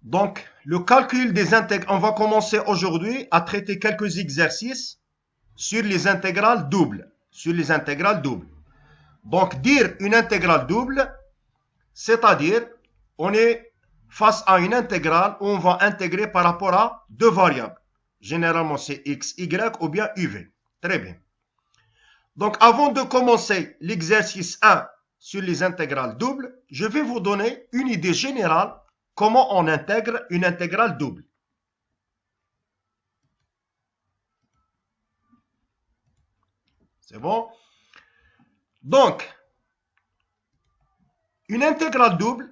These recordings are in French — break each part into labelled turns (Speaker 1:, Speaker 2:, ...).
Speaker 1: Donc, le calcul des intégrales, on va commencer aujourd'hui à traiter quelques exercices sur les intégrales doubles. Donc, dire une intégrale double, c'est-à-dire, on est face à une intégrale où on va intégrer par rapport à deux variables. Généralement, c'est x, y ou bien uv. Très bien. Donc, avant de commencer l'exercice 1 sur les intégrales doubles, je vais vous donner une idée générale comment on intègre une intégrale double. C'est bon? Donc, une intégrale double,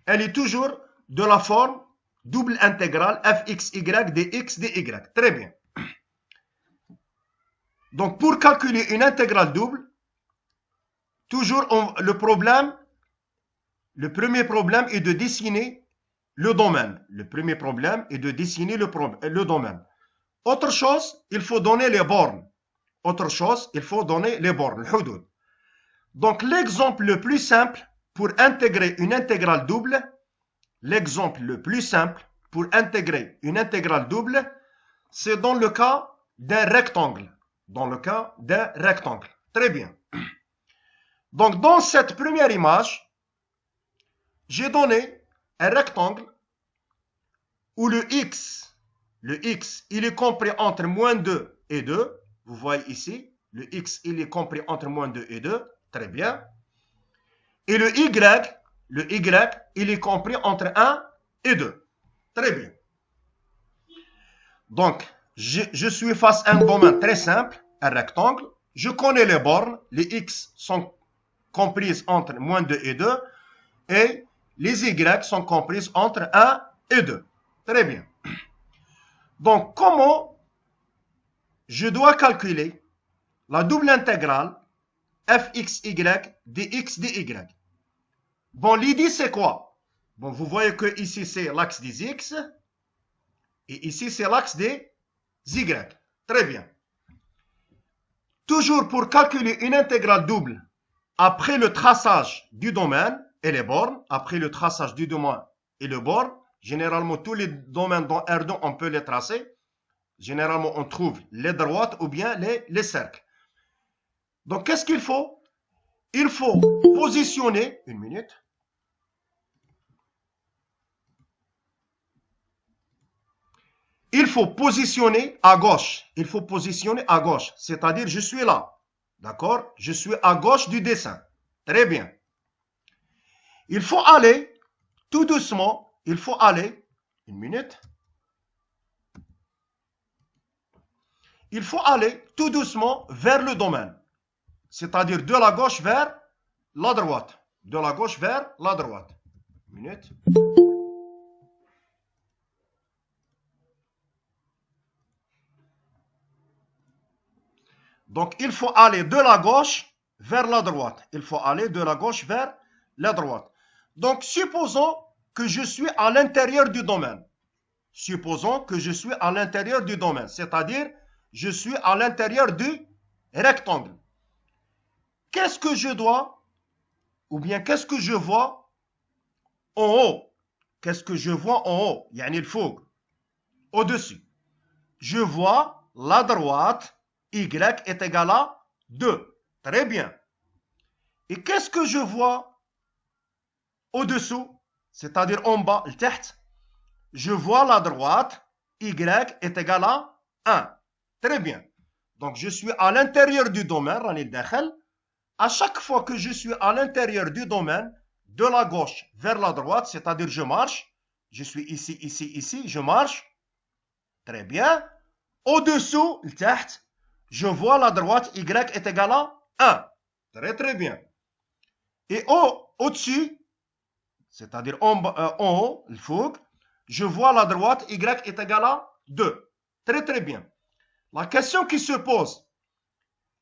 Speaker 1: elle est toujours de la forme double intégrale fxy dx dy. Très bien. Donc, pour calculer une intégrale double, toujours le premier problème est de dessiner le domaine. Autre chose, il faut donner les bornes. Le hudud. Donc, l'exemple le plus simple pour intégrer une intégrale double, c'est dans le cas d'un rectangle. Très bien. Donc, dans cette première image, j'ai donné un rectangle où le x, il est compris entre moins 2 et 2. Vous voyez ici, le x, il est compris entre moins 2 et 2. Très bien. Et le y, il est compris entre 1 et 2. Très bien. Donc, je suis face à un domaine très simple, un rectangle. Je connais les bornes. Les x sont comprises entre moins 2 et 2. Et les y sont comprises entre 1 et 2. Très bien. Donc, comment je dois calculer la double intégrale fxy dx dy? Bon, l'idée, c'est quoi? Bon, vous voyez que ici, c'est l'axe des x. Et ici, c'est l'axe des y. Très bien. Toujours pour calculer une intégrale double, après le traçage du domaine et les bornes, généralement, tous les domaines dans R2, on peut les tracer. Généralement, on trouve les droites ou bien les cercles. Donc, qu'est-ce qu'il faut? Il faut positionner, une minute. Il faut positionner à gauche. C'est-à-dire, je suis là. D'accord? Je suis à gauche du dessin. Très bien. Il faut aller tout doucement. Une minute. Il faut aller tout doucement vers le domaine. C'est-à-dire de la gauche vers la droite. Une minute. Donc, il faut aller de la gauche vers la droite. Donc, supposons que je suis à l'intérieur du domaine. C'est-à-dire, je suis à l'intérieur du rectangle. Qu'est-ce que je vois en haut? Yani le fougue. Au-dessus. Je vois la droite. Y est égal à 2. Très bien. Et qu'est-ce que je vois au-dessous? C'est-à-dire en bas, le تحت. Je vois la droite. Y est égal à 1. Très bien. Donc, je suis à l'intérieur du domaine. À chaque fois que je suis à l'intérieur du domaine, de la gauche vers la droite, c'est-à-dire je marche. Je suis ici, je marche. Très bien. Au-dessous, le تحت. Je vois la droite y est égale à 1. Très très bien. Et au-dessus, c'est-à-dire en haut, le fougue, je vois la droite y est égale à 2. Très très bien. La question qui se pose,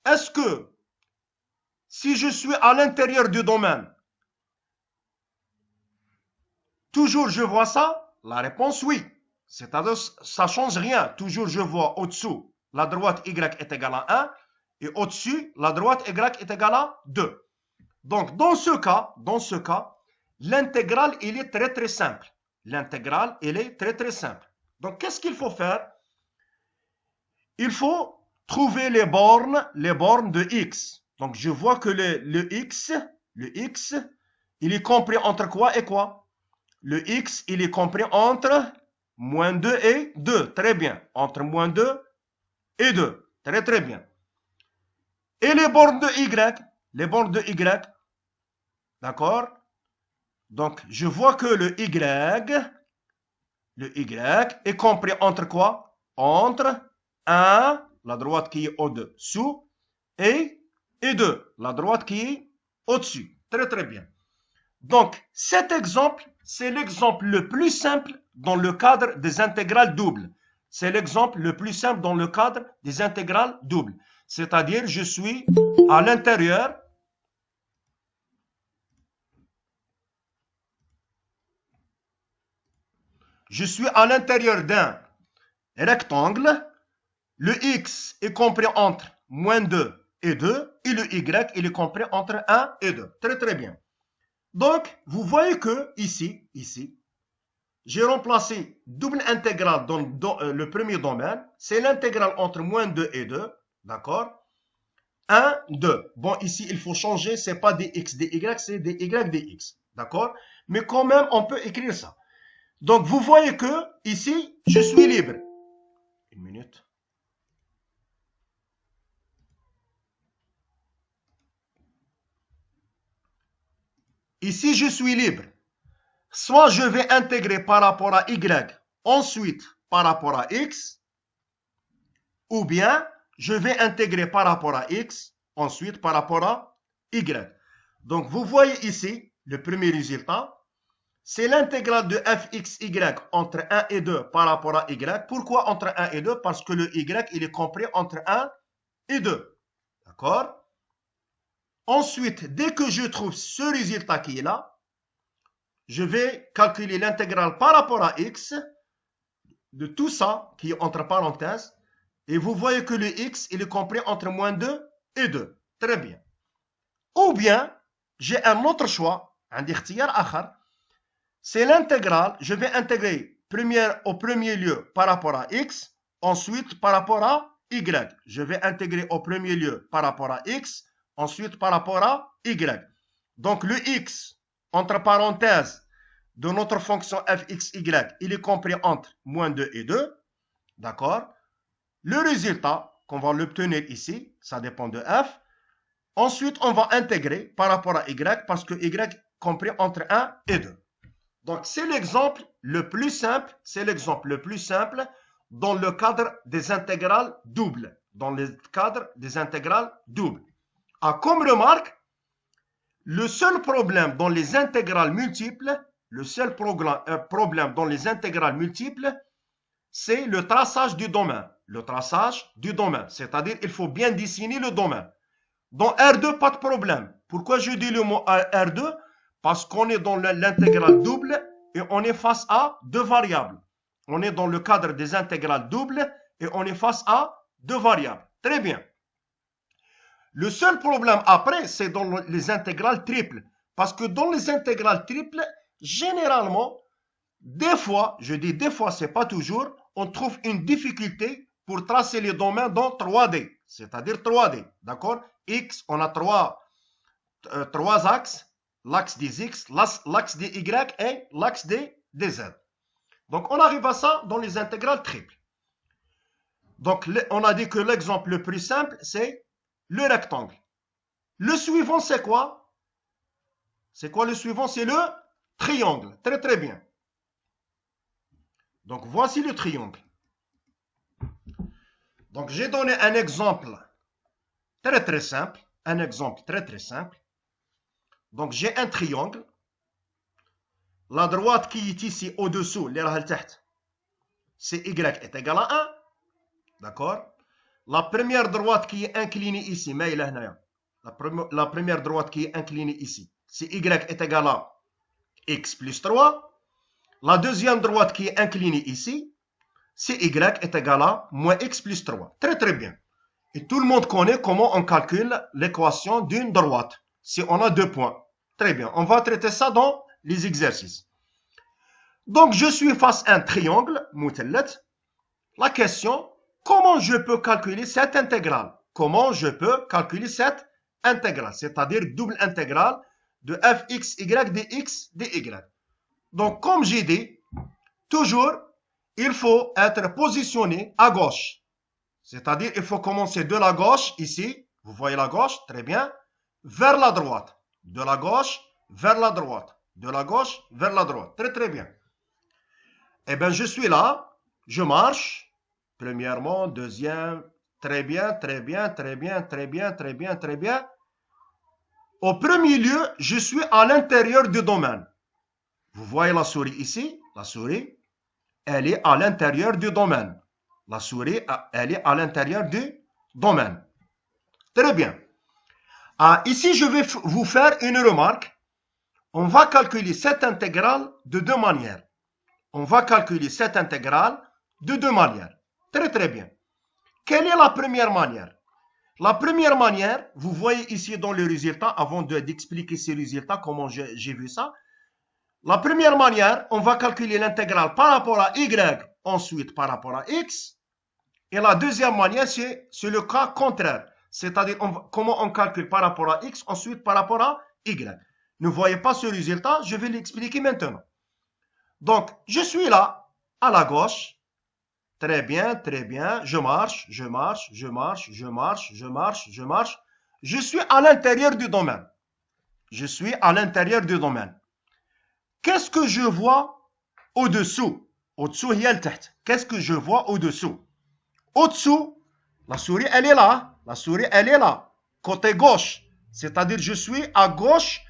Speaker 1: est-ce que si je suis à l'intérieur du domaine, toujours je vois ça? La réponse oui. C'est-à-dire ça ne change rien. Toujours je vois au-dessous la droite y est égale à 1 et au-dessus, la droite y est égale à 2. Donc, dans ce cas, l'intégrale, il est très très simple. l'intégrale, elle est très très simple. Donc, qu'est-ce qu'il faut faire? Il faut trouver les bornes de x. Donc, je vois que le x, il est compris entre quoi et quoi? Le x, il est compris entre moins 2 et 2. Très bien. Entre moins 2 et 2. Très très bien. Et les bornes de y, d'accord? Donc, je vois que le y est compris entre quoi? Entre 1, la droite qui est au-dessous, et 2, la droite qui est au-dessus. Très très bien. Donc, cet exemple, c'est l'exemple le plus simple dans le cadre des intégrales doubles. C'est l'exemple le plus simple dans le cadre des intégrales doubles. C'est-à-dire, je suis à l'intérieur d'un rectangle. Le x est compris entre moins 2 et 2 et le y il est compris entre 1 et 2. Très très bien. Donc, vous voyez que ici, j'ai remplacé double intégrale dans le premier domaine. C'est l'intégrale entre moins 2 et 2. D'accord? 1, 2. Bon, ici, il faut changer. Ce n'est pas des x, des y, c'est des y, des x. D'accord? Mais quand même, on peut écrire ça. Donc, vous voyez que ici, je suis libre. Une minute. Ici, je suis libre. Soit je vais intégrer par rapport à y, ensuite par rapport à x, ou bien je vais intégrer par rapport à x, ensuite par rapport à y. Donc, vous voyez ici, le premier résultat, c'est l'intégrale de fxy entre 1 et 2 par rapport à y. Pourquoi entre 1 et 2? Parce que le y, il est compris entre 1 et 2. D'accord? Ensuite, dès que je trouve ce résultat qui est là, je vais calculer l'intégrale par rapport à x de tout ça qui est entre parenthèses. Et vous voyez que le x, il est compris entre moins 2 et 2. Très bien. Ou bien, j'ai un autre choix, un اختيار آخر. C'est l'intégrale, je vais intégrer au premier lieu par rapport à x, ensuite par rapport à y. Je vais intégrer au premier lieu par rapport à x, ensuite par rapport à y. Donc le x, entre parenthèses, de notre fonction fxy, il est compris entre moins 2 et 2. D'accord? Le résultat qu'on va l'obtenir ici, ça dépend de f. Ensuite, on va intégrer par rapport à y, parce que y est compris entre 1 et 2. Donc, c'est l'exemple le plus simple, dans le cadre des intégrales doubles. Ah, comme remarque, le seul problème dans les intégrales multiples, c'est le traçage du domaine. C'est-à-dire il faut bien dessiner le domaine. Dans R2, pas de problème. Pourquoi je dis le mot R2? Parce qu'on est dans l'intégrale double et on est face à deux variables. On est dans le cadre des intégrales doubles et on est face à deux variables. Très bien. Le seul problème après, c'est dans les intégrales triples. Parce que dans les intégrales triples, généralement, des fois, je dis des fois, c'est pas toujours, on trouve une difficulté pour tracer les domaines dans 3D. C'est-à-dire 3D. D'accord? X, on a trois axes. L'axe des X, l'axe des Y et l'axe des Z. Donc, on arrive à ça dans les intégrales triples. Donc, on a dit que l'exemple le plus simple, c'est le rectangle. Le suivant, c'est quoi? C'est quoi le suivant? C'est le triangle. Très, très bien. Donc, voici le triangle. Donc, j'ai donné un exemple très, très simple. Donc, j'ai un triangle. La droite qui est ici au-dessous, c'est y est égal à 1. D'accord? La première droite qui est inclinée ici, la première droite qui est inclinée ici, c'est y est égal à x plus 3. La deuxième droite qui est inclinée ici, c'est y est égal à moins x plus 3. Très très bien. Et tout le monde connaît comment on calcule l'équation d'une droite. Si on a 2 points. Très bien. On va traiter ça dans les exercices. Donc, je suis face à un triangle, مثلث. La question, comment je peux calculer cette intégrale? Comment je peux calculer cette intégrale? C'est-à-dire double intégrale de fxy dx dy. Donc, comme j'ai dit, toujours, il faut être positionné à gauche. C'est-à-dire, il faut commencer de la gauche, ici, vous voyez la gauche, très bien, vers la droite. De la gauche vers la droite. De la gauche vers la droite. Très, très bien. Eh bien, je suis là, je marche. Premièrement, deuxième, très bien, très bien, très bien, très bien, très bien, très bien. Au premier lieu, je suis à l'intérieur du domaine. Vous voyez la souris ici, la souris, elle est à l'intérieur du domaine. La souris, elle est à l'intérieur du domaine. Très bien. Ici, je vais vous faire une remarque. On va calculer cette intégrale de deux manières. On va calculer cette intégrale de deux manières. Très, très bien. Quelle est la première manière? La première manière, vous voyez ici dans le résultat, avant d'expliquer ces résultats, comment j'ai vu ça. La première manière, on va calculer l'intégrale par rapport à y, ensuite par rapport à x. Et la deuxième manière, c'est le cas contraire. C'est-à-dire, comment on calcule par rapport à x, ensuite par rapport à y. Ne voyez pas ce résultat, je vais l'expliquer maintenant. Donc, je suis là, à la gauche. Très bien, très bien. Je marche, je marche, je marche, je marche, je marche, je marche. Je suis à l'intérieur du domaine. Je suis à l'intérieur du domaine. Qu'est-ce que je vois au-dessous? Au-dessous, il y a le tête. Qu'est-ce que je vois au-dessous? Au-dessous, la souris, elle est là. La souris, elle est là. Côté gauche. C'est-à-dire, je suis à gauche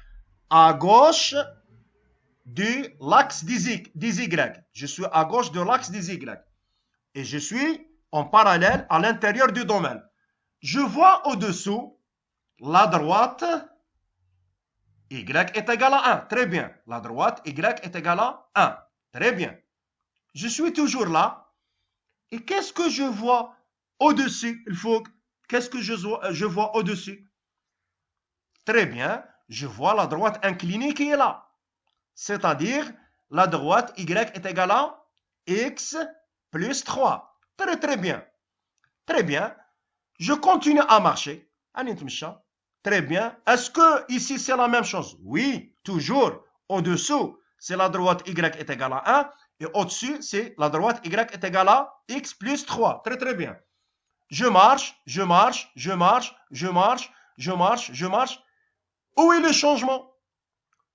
Speaker 1: de l'axe des Y. Je suis à gauche de l'axe des Y. Et je suis en parallèle à l'intérieur du domaine. Je vois au-dessous la droite y est égale à 1. Très bien. La droite y est égale à 1. Très bien. Je suis toujours là. Et qu'est-ce que je vois au-dessus? Qu'est-ce que je vois au-dessus? Très bien. Je vois la droite inclinée qui est là. C'est-à-dire, la droite y est égale à x plus 3. Très, très bien. Très bien. Je continue à marcher. Très bien. Est-ce que ici c'est la même chose? Oui, toujours. Au-dessous, c'est la droite y est égale à 1. Et au-dessus, c'est la droite y est égale à x plus 3. Très, très bien. Je marche, je marche, je marche, je marche, je marche, je marche. Où est le changement?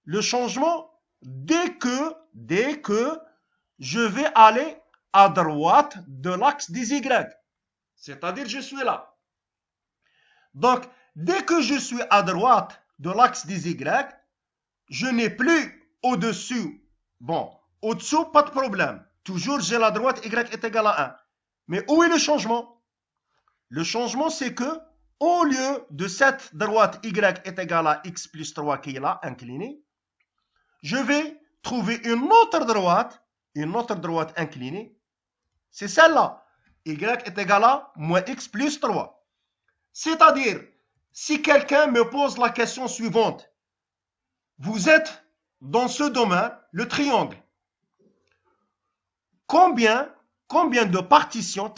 Speaker 1: Le changement, dès que je vais aller à droite de l'axe des Y. C'est-à-dire, je suis là. Donc, dès que je suis à droite de l'axe des Y, je n'ai plus au-dessus. Bon, au-dessous, pas de problème. Toujours, j'ai la droite Y est égale à 1. Mais où est le changement? Le changement, c'est que, au lieu de cette droite Y est égale à X plus 3 qui est là, inclinée, je vais trouver une autre droite inclinée. C'est celle-là. Y est égale à moins X plus 3. C'est-à-dire, si quelqu'un me pose la question suivante, vous êtes dans ce domaine, le triangle. Combien de partitions,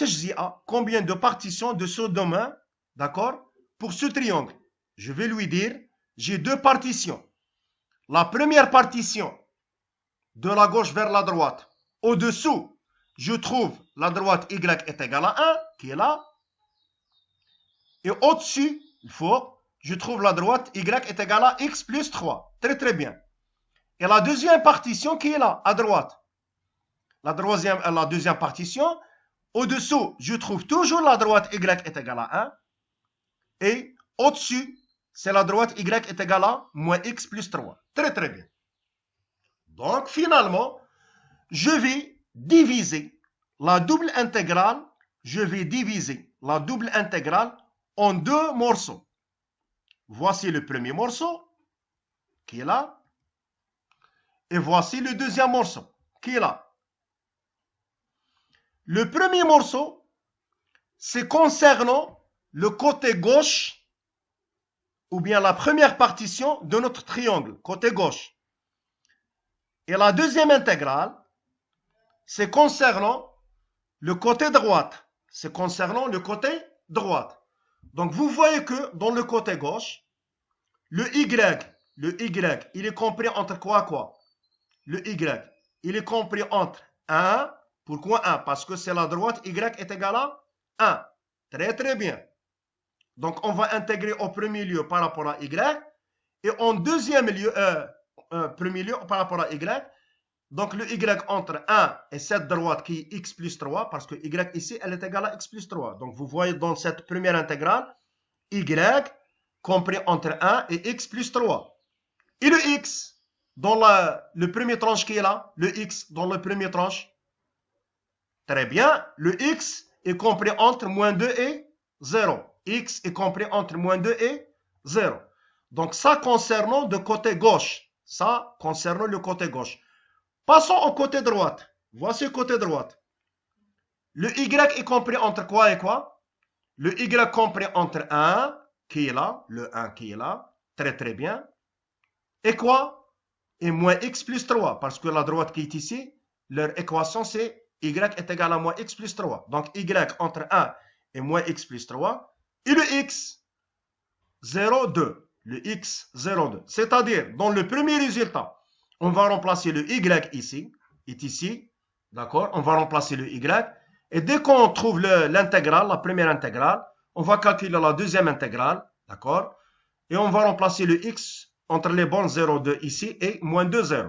Speaker 1: combien de partitions de ce domaine, d'accord, pour ce triangle? Je vais lui dire, j'ai deux partitions. La première partition, de la gauche vers la droite, au-dessous, je trouve la droite Y est égale à 1, qui est là. Et au-dessus, je trouve la droite Y est égale à X plus 3. Très, très bien. Et la deuxième partition qui est là, à droite. La deuxième partition, au-dessous, je trouve toujours la droite Y est égale à 1. Et au-dessus, c'est la droite Y est égale à moins X plus 3. Très, très bien. Donc, finalement, je vais diviser la double intégrale. Je vais diviser la double intégrale en deux morceaux. Voici le premier morceau, qui est là. Et voici le deuxième morceau, qui est là. Le premier morceau, c'est concernant le côté gauche, ou bien la première partition de notre triangle, côté gauche. Et la deuxième intégrale, c'est concernant le côté droite. C'est concernant le côté droite. Donc, vous voyez que dans le côté gauche, le Y, il est compris entre quoi? Le Y, il est compris entre 1. Pourquoi 1? Parce que c'est la droite, Y est égal à 1. Très, très bien. Donc, on va intégrer au premier lieu par rapport à Y. Et en deuxième lieu, premier lieu par rapport à Y. Donc, le Y entre 1 et cette droite qui est X plus 3. Parce que Y ici, elle est égale à X plus 3. Donc, vous voyez dans cette première intégrale, Y compris entre 1 et X plus 3. Et le X dans le premier tranche qui est là, le X dans le premier tranche. Très bien, le X est compris entre moins 2 et 0. X est compris entre moins 2 et 0. Donc ça concernant le côté gauche. Ça concernant le côté gauche. Passons au côté droite. Voici le côté droite. Le Y est compris entre quoi et quoi? Le Y compris entre 1 qui est là, le 1 qui est là. Très très bien. Et quoi? Et moins X plus 3. Parce que la droite qui est ici, leur équation c'est Y est égal à moins X plus 3. Donc Y entre 1 et moins X plus 3. Et le X, 0, 2. Le X, 0, 2. C'est-à-dire, dans le premier résultat, on va remplacer le Y ici, est ici. D'accord? On va remplacer le Y. Et dès qu'on trouve l'intégrale, la première intégrale, on va calculer la deuxième intégrale. D'accord? Et on va remplacer le X entre les bornes 0, 2 ici et moins 2, 0.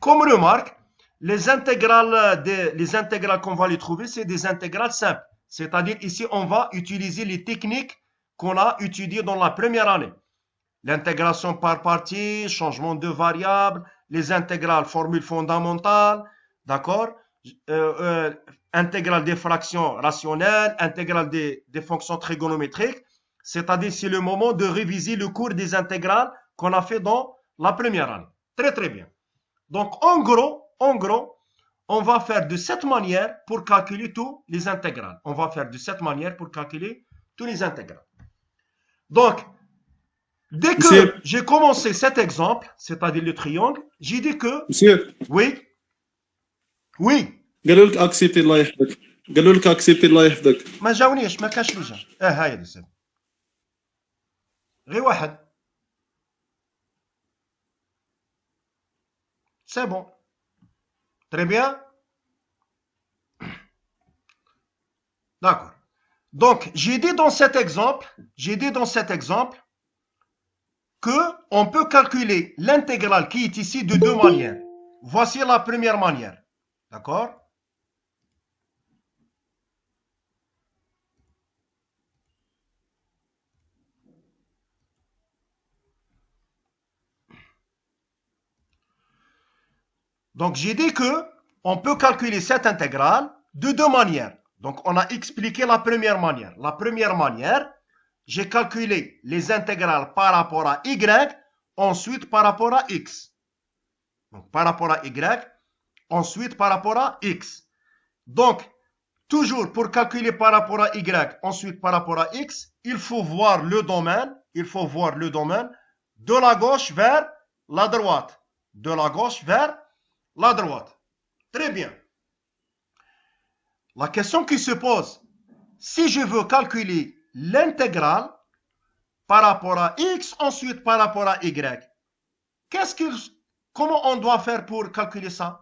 Speaker 1: Comme remarque, les intégrales qu'on va les trouver, c'est des intégrales simples. C'est-à-dire ici, on va utiliser les techniques qu'on a étudiées dans la première année. L'intégration par partie, changement de variables, les intégrales formules fondamentales, d'accord? Intégrale des fractions rationnelles, intégrale des fonctions trigonométriques. C'est-à-dire, c'est le moment de réviser le cours des intégrales qu'on a fait dans la première année. Très, très bien. Donc, en gros, on va faire de cette manière pour calculer tous les intégrales. On va faire de cette manière pour calculer tous les intégrales. Donc, dès que j'ai commencé cet exemple, c'est-à-dire le triangle, j'ai dit que...
Speaker 2: Monsieur.
Speaker 1: Oui. Oui.
Speaker 2: قالوا لك اكسبتي الله يحفظك قالوا لك اكسبتي الله يحفظك
Speaker 1: ما جاونيش ما كاش اللي جا هاي اللي غير واحد c'est bon. Très bien. D'accord. Donc, j'ai dit dans cet exemple que on peut calculer l'intégrale qui est ici de deux manières. Voici la première manière. D'accord? Donc, j'ai dit que on peut calculer cette intégrale de deux manières. Donc, on a expliqué la première manière. La première manière, j'ai calculé les intégrales par rapport à y, ensuite par rapport à x. Donc, par rapport à y, ensuite par rapport à x. Donc, toujours pour calculer par rapport à y, ensuite par rapport à x, il faut voir le domaine de la gauche vers la droite. De la gauche vers la droite. Très bien. La question qui se pose, si je veux calculer l'intégrale par rapport à x, ensuite par rapport à y, comment on doit faire pour calculer ça?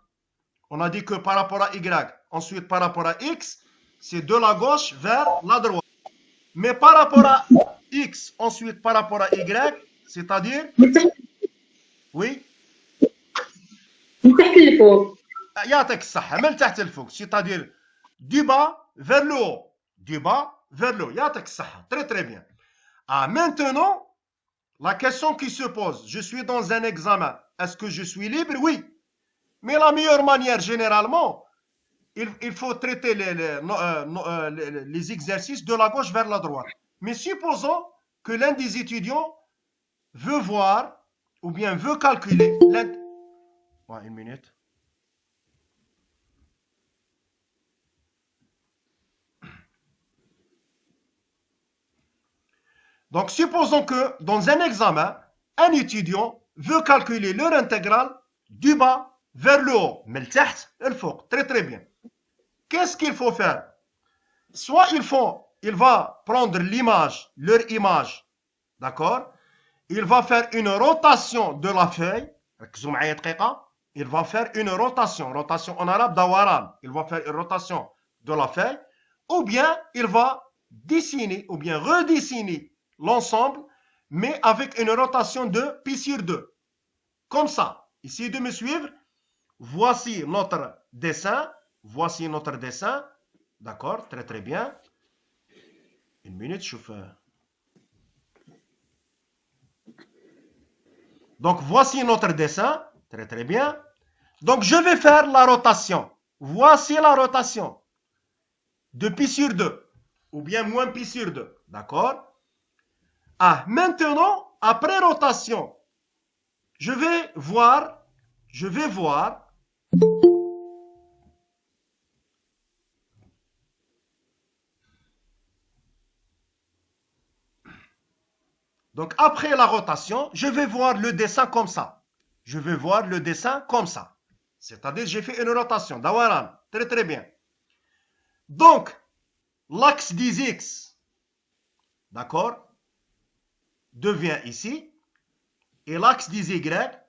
Speaker 1: On a dit que par rapport à y, ensuite par rapport à x, c'est de la gauche vers la droite. Mais par rapport à x, ensuite par rapport à y, c'est-à-dire... Oui? يعطيك الصحة من تحت الفوق c'est-à-dire du bas vers le haut يعطيك الصحة très très bien. Maintenant la question qui se pose, je suis dans un examen, est-ce que je suis libre? Oui, mais la meilleure manière généralement il faut traiter les exercices de la gauche vers la droite. Mais supposons que l'un des étudiants veut voir ou bien veut calculer une minute. Donc, supposons que dans un examen, un étudiant veut calculer leur intégrale du bas vers le haut. من التحت للفوق. Très très bien. qu'est-ce qu'il faut faire? Soit il va prendre l'image, leur image, d'accord? Il va faire une rotation de la feuille. Il va faire une rotation. Rotation en arabe, dawaran. Il va faire une rotation de la feuille. Ou bien il va dessiner, ou bien redessiner l'ensemble, mais avec une rotation de pi sur 2. Comme ça. Essayez de me suivre. Voici notre dessin. Voici notre dessin. D'accord? Très très bien. Une minute, je fais... Donc, voici notre dessin. Très, très bien. Donc, je vais faire la rotation. Voici la rotation. De pi sur 2. Ou bien moins pi sur 2. D'accord? Ah, maintenant, après rotation, je vais voir. Donc, après la rotation, je vais voir le dessin comme ça. Je vais voir le dessin comme ça. C'est-à-dire, j'ai fait une rotation. Dawaran. Très, très bien. Donc, l'axe des X, d'accord, devient ici. Et l'axe des Y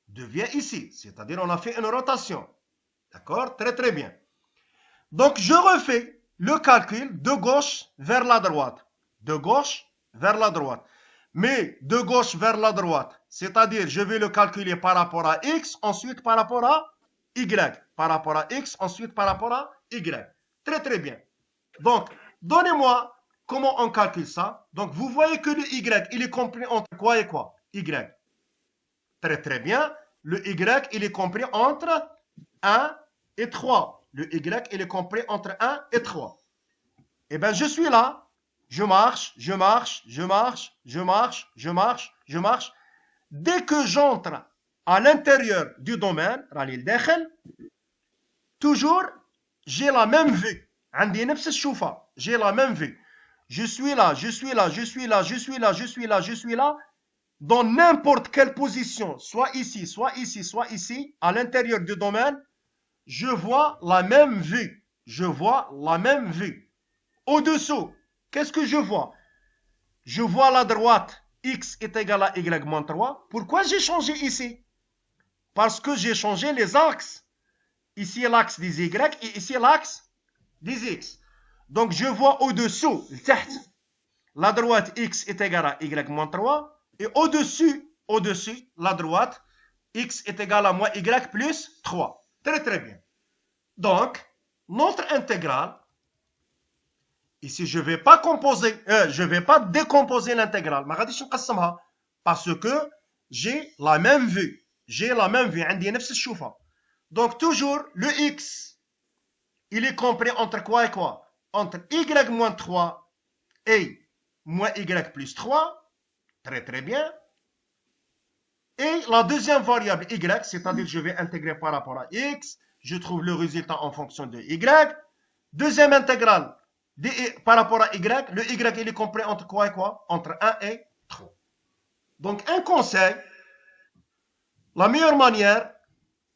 Speaker 1: devient ici. C'est-à-dire, on a fait une rotation. D'accord? Très, très bien. Donc, je refais le calcul de gauche vers la droite. De gauche vers la droite. Mais de gauche vers la droite, c'est-à-dire je vais le calculer par rapport à X, ensuite par rapport à Y. Par rapport à X, ensuite par rapport à Y. Très très bien. Donc, donnez-moi comment on calcule ça. Donc, vous voyez que le Y, il est compris entre quoi et quoi? Y. Très très bien. Le Y, il est compris entre 1 et 3. Le Y, il est compris entre 1 et 3. Eh bien, je suis là. Je marche. Dès que j'entre à l'intérieur du domaine, toujours, j'ai la même vue. J'ai la même vue. Je suis là. Dans n'importe quelle position, soit ici, à l'intérieur du domaine, je vois la même vue. Au-dessous, qu'est-ce que je vois? Je vois à la droite, x est égal à y moins 3. Pourquoi j'ai changé ici? Parce que j'ai changé les axes. Ici l'axe des y et ici l'axe des x. Donc je vois au-dessous, la droite x est égal à y moins 3. Et au-dessus, la droite, x est égal à moins y plus 3. Très très bien. Donc, notre intégrale, ici, je ne vais pas décomposer l'intégrale. Parce que j'ai la même vue. Donc, toujours, le x, il est compris entre quoi et quoi? Entre y moins 3 et moins y plus 3. Très, très bien. Et la deuxième variable y, c'est-à-dire je vais intégrer par rapport à x. Je trouve le résultat en fonction de y. Deuxième intégrale. Par rapport à y, le y il est compris entre quoi et quoi? Entre 1 et 3. Donc un conseil, la meilleure manière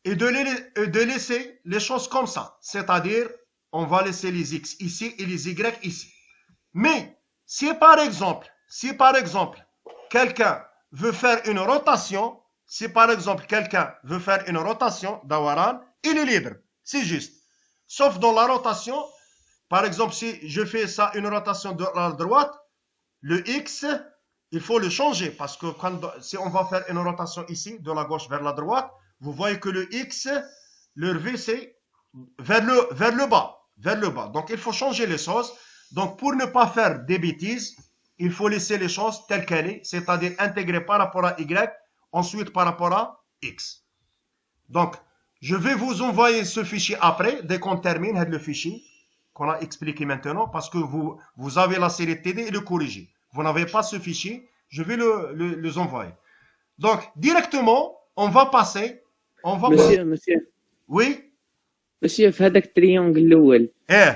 Speaker 1: est de laisser les choses comme ça. C'est-à-dire, on va laisser les x ici et les y ici. Mais si par exemple, quelqu'un veut faire une rotation, Dawaran, il est libre. C'est juste. Sauf dans la rotation, par exemple, si je fais ça, une rotation de la droite, le x, il faut le changer parce que si on va faire une rotation ici, de la gauche vers la droite, vous voyez que le x, le v, c'est vers le bas. Donc, il faut changer les choses. Donc, pour ne pas faire des bêtises, il faut laisser les choses telles qu'elles sont, c'est-à-dire intégrer par rapport à y, ensuite par rapport à x. Donc, je vais vous envoyer ce fichier après, dès qu'on termine le fichier qu'on a expliqué maintenant, parce que vous avez la série TD et le corrigé. Vous n'avez pas ce fichier, je vais les envoyer. Donc, directement, on va passer.
Speaker 3: monsieur.
Speaker 1: Oui.
Speaker 3: monsieur في هذاك التريونغل الاول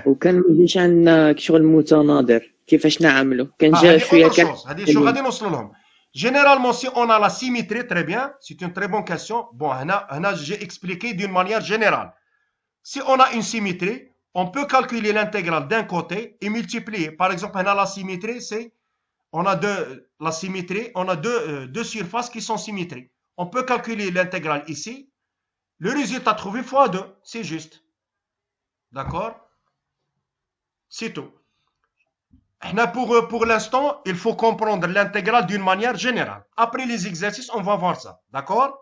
Speaker 3: وكان ما يجيش عندنا شغل متناظر كيفاش نعملو كان جا شويه
Speaker 1: هذه شو غادي نوصل لهم. Généralement, si on a la symétrie, très bien, c'est une très bonne question. Bon, j'ai expliqué d'une manière générale. Si on a une symétrie, on peut calculer l'intégrale d'un côté et multiplier. Par exemple, on a la symétrie, on a deux surfaces qui sont symétriques. On peut calculer l'intégrale ici. Le résultat trouvé fois 2, c'est juste. D'accord? C'est tout. Pour l'instant, il faut comprendre l'intégrale d'une manière générale. Après les exercices, on va voir ça. D'accord?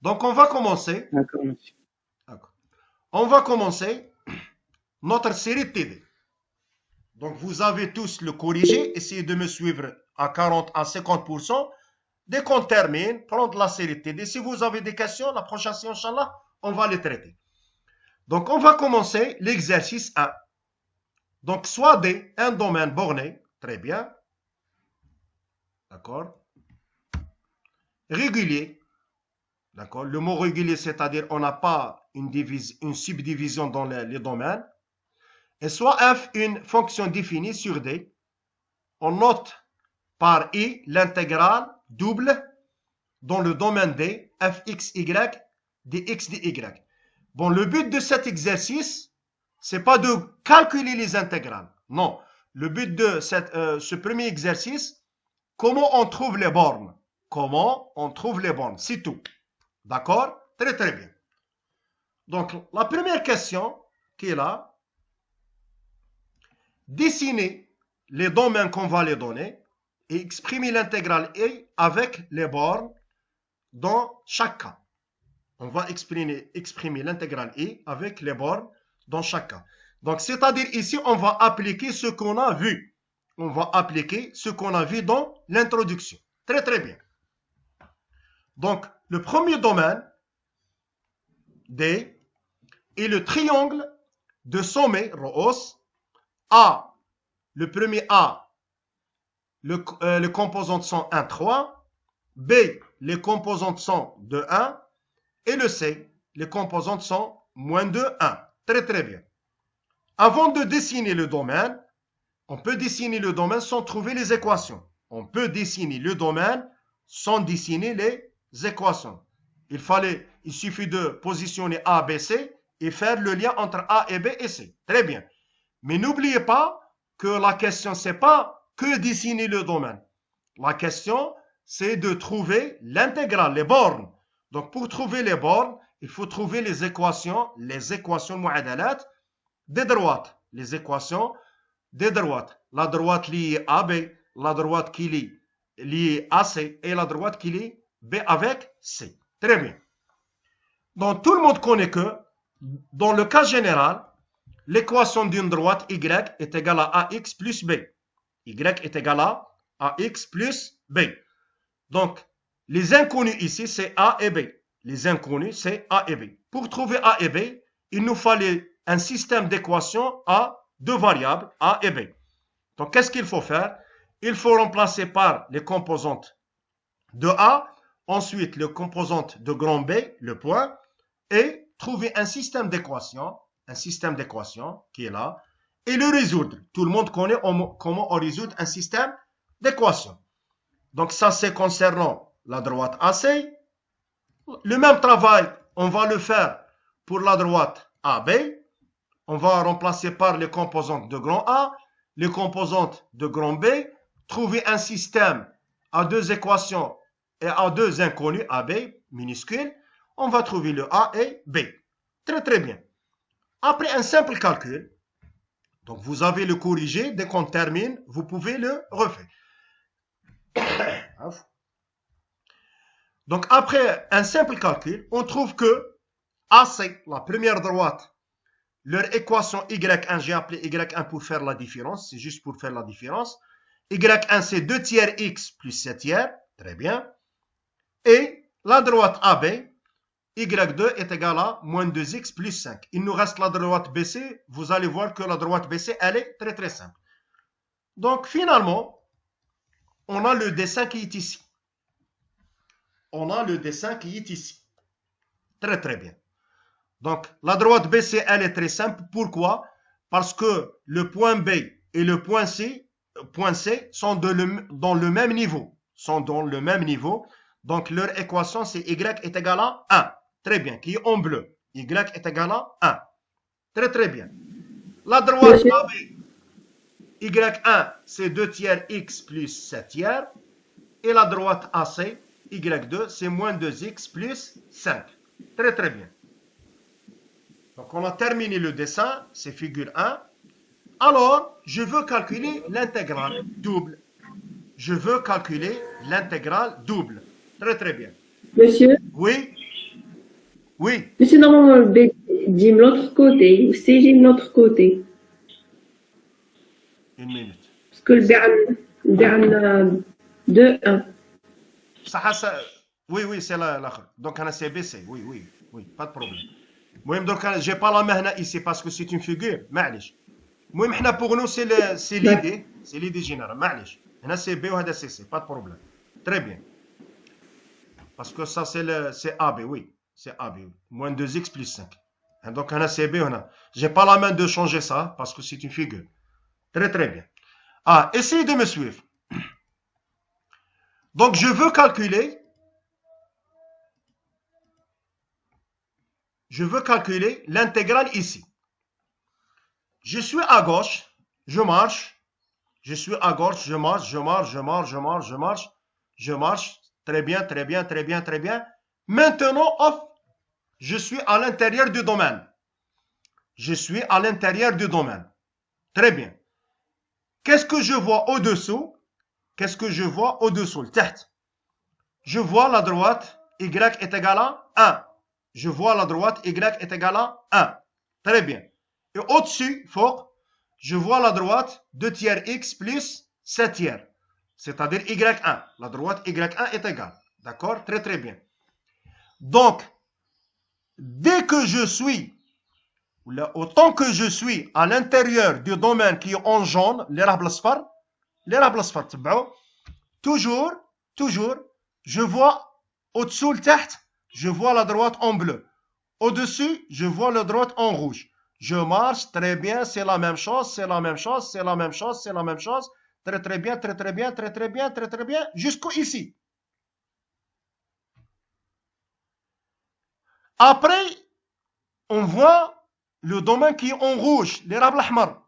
Speaker 1: Donc, on va commencer.
Speaker 3: D'accord.
Speaker 1: On va commencer notre série de TD. Donc, vous avez tous le corrigé. Essayez de me suivre à 40 à 50%. Dès qu'on termine, prendre la série de TD. Si vous avez des questions, la prochaine séance, Inch'Allah, on va les traiter. Donc, on va commencer l'exercice 1. Donc, soit D, un domaine borné. Très bien. D'accord. Régulier. D'accord. Le mot régulier, c'est-à-dire on n'a pas une subdivision dans les domaines. Et soit f, une fonction définie sur D. On note par i l'intégrale double dans le domaine D, fxy, dx, dy. Bon, le but de cet exercice, c'est pas de calculer les intégrales. Non. Le but de ce premier exercice, comment on trouve les bornes. Comment on trouve les bornes. C'est tout. D'accord? Très très bien. Donc, la première question qui est là, dessiner les domaines qu'on va les donner et exprimer l'intégrale E avec les bornes dans chaque cas. On va exprimer l'intégrale E avec les bornes dans chaque cas. Donc, c'est-à-dire ici, on va appliquer ce qu'on a vu. On va appliquer ce qu'on a vu dans l'introduction. Très très bien. Donc, le premier domaine, D, est le triangle de sommet, Roos, A. Le premier A, les composantes sont 1, 3. B, les composantes sont de 1. Et le C, les composantes sont moins de 1. Très très bien. Avant de dessiner le domaine, on peut dessiner le domaine sans trouver les équations. On peut dessiner le domaine sans dessiner les équations. Il suffit de positionner A, B, C et faire le lien entre A et B et C. Très bien. Mais n'oubliez pas que la question, c'est pas que dessiner le domaine. La question, c'est de trouver l'intégrale, les bornes. Donc, pour trouver les bornes, il faut trouver les équations mu'adalat des droites. Les équations des droites. La droite liée AB, la droite qui est liée AC et la droite qui est B avec C. Très bien. Donc, tout le monde connaît que, dans le cas général, l'équation d'une droite Y est égale à AX plus B. Y est égal à AX plus B. Donc, les inconnus ici, c'est A et B. Les inconnus, c'est A et B. Pour trouver A et B, il nous fallait un système d'équations à deux variables, A et B. Donc, qu'est-ce qu'il faut faire? Il faut remplacer par les composantes de A, ensuite les composantes de grand B, le point, et trouver un système d'équations qui est là, et le résoudre. Tout le monde connaît comment on résout un système d'équations. Donc ça, c'est concernant la droite AC. Le même travail, on va le faire pour la droite AB. On va remplacer par les composantes de grand A, les composantes de grand B, trouver un système à deux équations et à deux inconnus AB minuscules. On va trouver le A et B. Très très bien. Après un simple calcul, donc vous avez le corrigé, dès qu'on termine, vous pouvez le refaire. Donc après un simple calcul, on trouve que AC, la première droite, leur équation Y1, j'ai appelé Y1 pour faire la différence, c'est juste pour faire la différence. Y1, c'est 2 tiers X plus 7 tiers, très bien. Et la droite AB, Y2 est égal à moins 2x plus 5. Il nous reste la droite BC. Vous allez voir que la droite BC, elle est très très simple. Donc finalement, on a le dessin qui est ici. Très très bien. Donc la droite BC, elle est très simple. Pourquoi? Parce que le point B et le point C sont dans le même niveau. Donc leur équation, c'est Y est égal à 1. Très bien, qui est en bleu. Y est égal à 1. Très très bien. La droite AB, Y1, c'est 2 tiers X plus 7 tiers. Et la droite AC, Y2, c'est moins 2X plus 5. Très très bien. Donc on a terminé le dessin, c'est figure 1. Alors, je veux calculer l'intégrale double. Je veux calculer l'intégrale double. Très très bien.
Speaker 3: Monsieur?
Speaker 1: Oui? Oui.
Speaker 3: Monsieur, normalement, le B dit de l'autre côté, ou C dit de l'autre côté.
Speaker 1: Une minute.
Speaker 3: Parce que le B a 2, 1.
Speaker 1: Ça, oui, oui, c'est l'autre. Donc, on a CBC. Oui, oui, oui, pas de problème. Moi, donc, j'ai pas la main ici parce que c'est une figure. معليش. المهم احنا pour nous c'est l'idée, c'est l'idée générale. معليش. هنا c'est B وهذا c'est C, pas de problème. Très bien. Parce que ça c'est AB, oui. C'est AB. Moins 2x plus 5. Donc, هنا c'est B هنا. J'ai pas la main de changer ça parce que c'est une figure. Très très bien. Ah, essayez de me suivre. Donc, je veux calculer l'intégrale ici. Je suis à gauche, je marche. Je suis à gauche, je marche, je marche, je marche, je marche, je marche, je marche. Très bien, très bien, très bien, très bien. Maintenant, off, je suis à l'intérieur du domaine. Je suis à l'intérieur du domaine. Très bien. Qu'est-ce que je vois au-dessous? Qu'est-ce que je vois au-dessous? Je vois la droite y est égale à 1. Je vois la droite y est égale à 1. Très bien. Et au-dessus, je vois la droite 2 tiers x plus 7 tiers. C'est-à-dire y1. La droite y1 est égale. D'accord? Très très bien. Donc, dès que je suis, autant que je suis à l'intérieur du domaine qui est en jaune, toujours, je vois au-dessous, je vois la droite en bleu. Au-dessus, je vois la droite en rouge. Je marche, très bien, c'est la même chose, c'est la même chose, c'est la même chose, c'est la même chose. Très très bien, très très bien, très très bien, très très bien, jusqu'au ici. Après, on voit le domaine qui est en rouge, l'érable ahmar.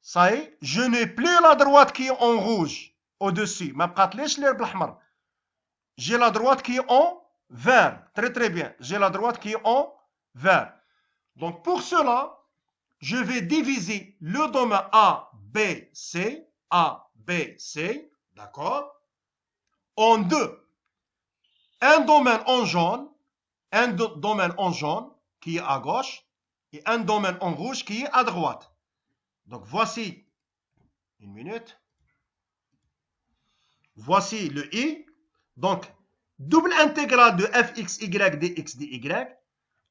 Speaker 1: Ça y est, je n'ai plus la droite qui est en rouge au-dessus. J'ai la droite qui est en vert. Très très bien. J'ai la droite qui est en vert. Donc pour cela, je vais diviser le domaine A, B, C, d'accord, en deux. Un domaine en jaune qui est à gauche et un domaine en rouge qui est à droite. Donc voici, une minute, voici le I. Donc, double intégrale de fxy dx dy.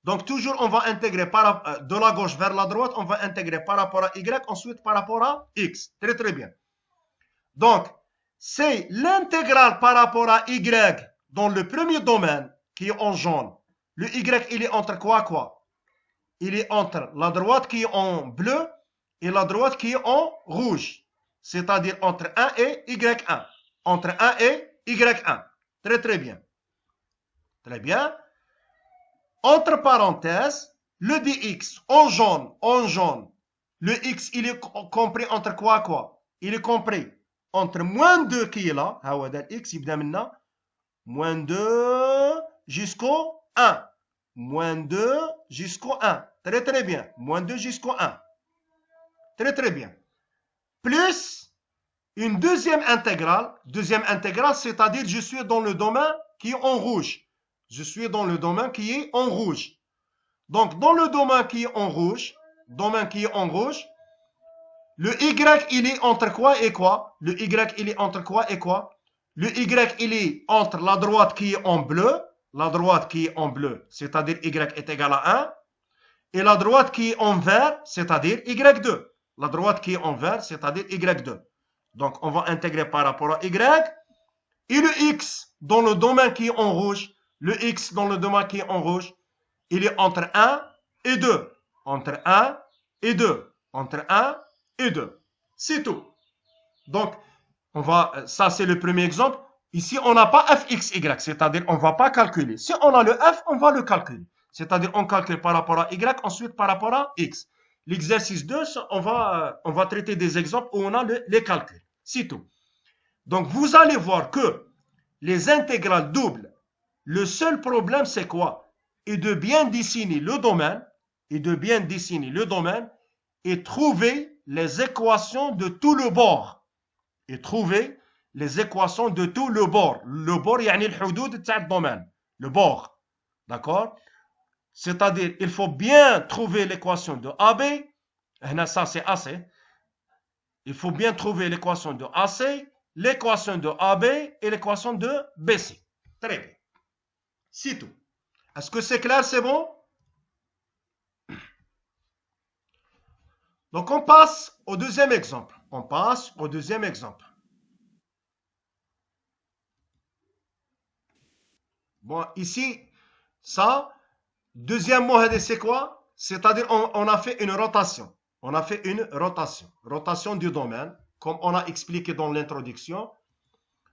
Speaker 1: Donc, toujours, on va intégrer de la gauche vers la droite, on va intégrer par rapport à y, ensuite par rapport à x. Très, très bien. Donc, c'est l'intégrale par rapport à y dans le premier domaine qui est en jaune. Le y, il est entre quoi? Il est entre la droite qui est en bleu et la droite qui est en rouge. C'est-à-dire entre 1 et y1. Entre 1 et y1. Très, très bien. Très bien. Entre parenthèses, le dx en jaune. Le x, il est compris entre quoi? Il est compris entre moins 2 qui est là. X, il y moins 2 jusqu'au 1. Moins 2 jusqu'au 1. Très, très bien. Moins 2 jusqu'au 1. Très, très bien. Plus une deuxième intégrale. Deuxième intégrale, c'est-à-dire je suis dans le domaine qui est en rouge. Je suis dans le domaine qui est en rouge. Donc, dans le domaine qui est en rouge, le y, il est entre quoi et quoi? Le y, il est entre quoi et quoi? Le y, il est entre la droite qui est en bleu, c'est-à-dire y est égal à 1, et la droite qui est en vert, c'est-à-dire y2. La droite qui est en vert, c'est-à-dire y2. Donc, on va intégrer par rapport à y. Et le x dans le domaine qui est en rouge, il est entre 1 et 2. Entre 1 et 2. Entre 1 et 2. C'est tout. Donc, ça c'est le premier exemple. Ici, on n'a pas fxy, c'est-à-dire on ne va pas calculer. Si on a le f, on va le calculer. C'est-à-dire, on calcule par rapport à y, ensuite par rapport à x. L'exercice 2, on va traiter des exemples où on a les calculs. C'est tout. Donc, vous allez voir que les intégrales doubles, le seul problème, c'est quoi? Et de bien dessiner le domaine, et trouver les équations de tout le bord. Le bord, يعني الحدود تاع الدومين. Le bord. D'accord? C'est-à-dire, il faut bien trouver l'équation de AB. Ça, c'est AC. Il faut bien trouver l'équation de AC, l'équation de AB et l'équation de BC. Très bien. C'est tout. Est-ce que c'est clair? C'est bon? Donc, on passe au deuxième exemple. Bon, ici, ça, deuxième mot, c'est quoi? C'est-à-dire, on a fait une rotation. Rotation du domaine, comme on a expliqué dans l'introduction.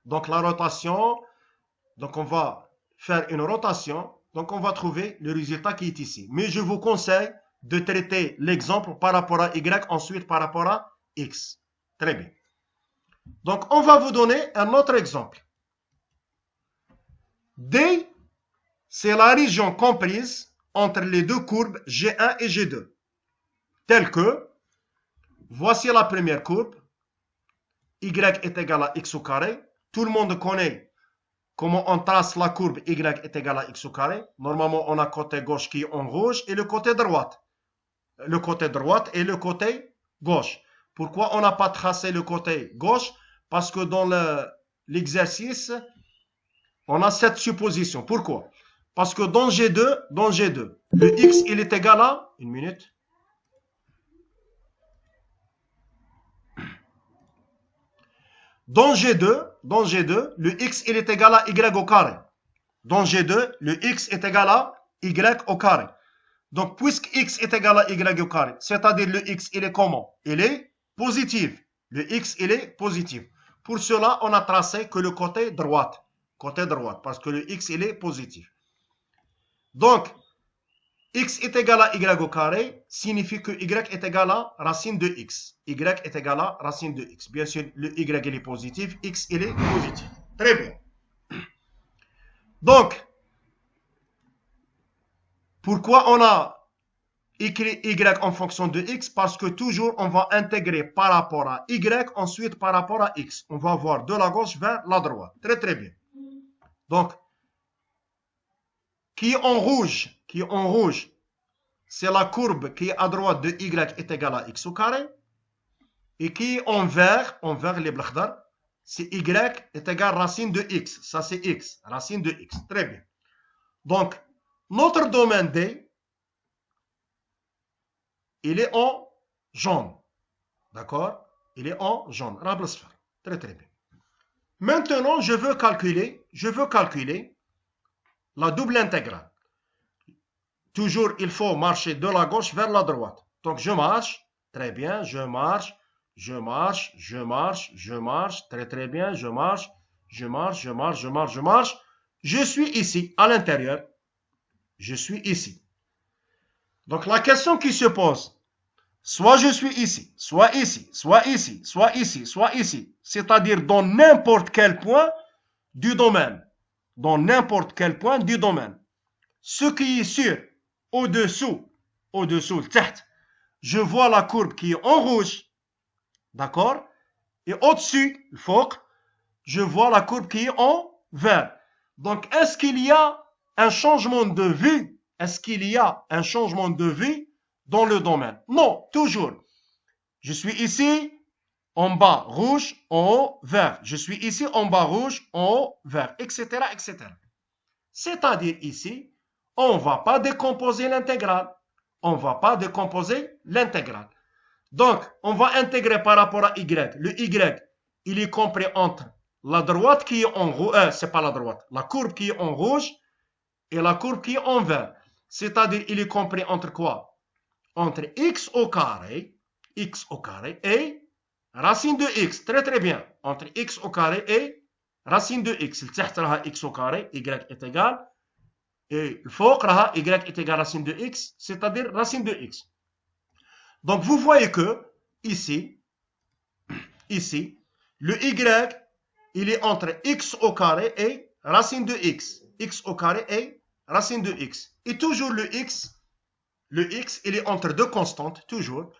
Speaker 1: Donc, la rotation, donc on va faire une rotation. Donc, on va trouver le résultat qui est ici. Mais je vous conseille de traiter l'exemple par rapport à y, ensuite par rapport à x. Très bien. Donc, on va vous donner un autre exemple. D, c'est la région comprise entre les deux courbes G1 et G2. Telle que, voici la première courbe, y est égal à x au carré. Tout le monde connaît comment on trace la courbe y est égal à x au carré. Normalement, on a le côté gauche qui est en rouge et le côté droite. Le côté droite et le côté gauche. Pourquoi on n'a pas tracé le côté gauche? Parce que dans l'exercice, on a cette supposition. Pourquoi? Parce que dans G2, le x, il est égal à... Une minute. Dans G2, le x, il est égal à y au carré. Dans G2, le x est égal à y au carré. Donc, puisque x est égal à y au carré, c'est-à-dire le x, il est comment? Il est positif. Le x, il est positif. Pour cela, on a tracé que le côté droite, parce que le x, il est positif. Donc, x est égal à y au carré signifie que y est égal à racine de x. Y est égal à racine de x. Bien sûr, le y, il est positif, x, il est positif. Très bien. Donc, pourquoi on a écrit y en fonction de x? Parce que toujours, on va intégrer par rapport à y, ensuite par rapport à x. On va voir de la gauche vers la droite. Très, très bien. Donc, qui est en rouge, c'est la courbe qui est à droite de y est égale à x au carré. Et qui est en vert, les blakhdar, c'est y est égal à racine de x. Ça, c'est x, racine de x. Très bien. Donc, notre domaine D, il est en jaune. D'accord? Il est en jaune. Très, très bien. Maintenant, je veux calculer la double intégrale. Toujours, il faut marcher de la gauche vers la droite. Donc, je marche. Très bien. Je marche. Très, très bien. Je marche. Je suis ici, à l'intérieur. Je suis ici. Donc, la question qui se pose, soit je suis ici, soit ici, soit ici, soit ici, soit ici. C'est-à-dire dans n'importe quel point du domaine. Ce qui est sûr, au-dessous, le taht, je vois la courbe qui est en rouge. D'accord? Et au-dessus, le fawq, je vois la courbe qui est en vert. Donc, est-ce qu'il y a un changement de vue? Dans le domaine? Non, toujours. Je suis ici, en bas rouge, en haut vert. Je suis ici, en bas rouge, en haut vert, etc., etc. C'est-à-dire ici, on ne va pas décomposer l'intégrale. Donc, on va intégrer par rapport à y. Le y, il est compris entre la droite qui est en rouge, c'est pas la droite, la courbe qui est en rouge et la courbe qui est en vert. C'est-à-dire, il est compris entre quoi? Entre x au carré et racine de x. Très, très bien. Entre x au carré et racine de x. Le x au carré, y est égal Et le faux, y est égal à racine de x, c'est-à-dire racine de x. Donc vous voyez que ici, le y, il est entre x au carré et racine de x. X au carré et racine de x. Et toujours le x, il est entre deux constantes, toujours.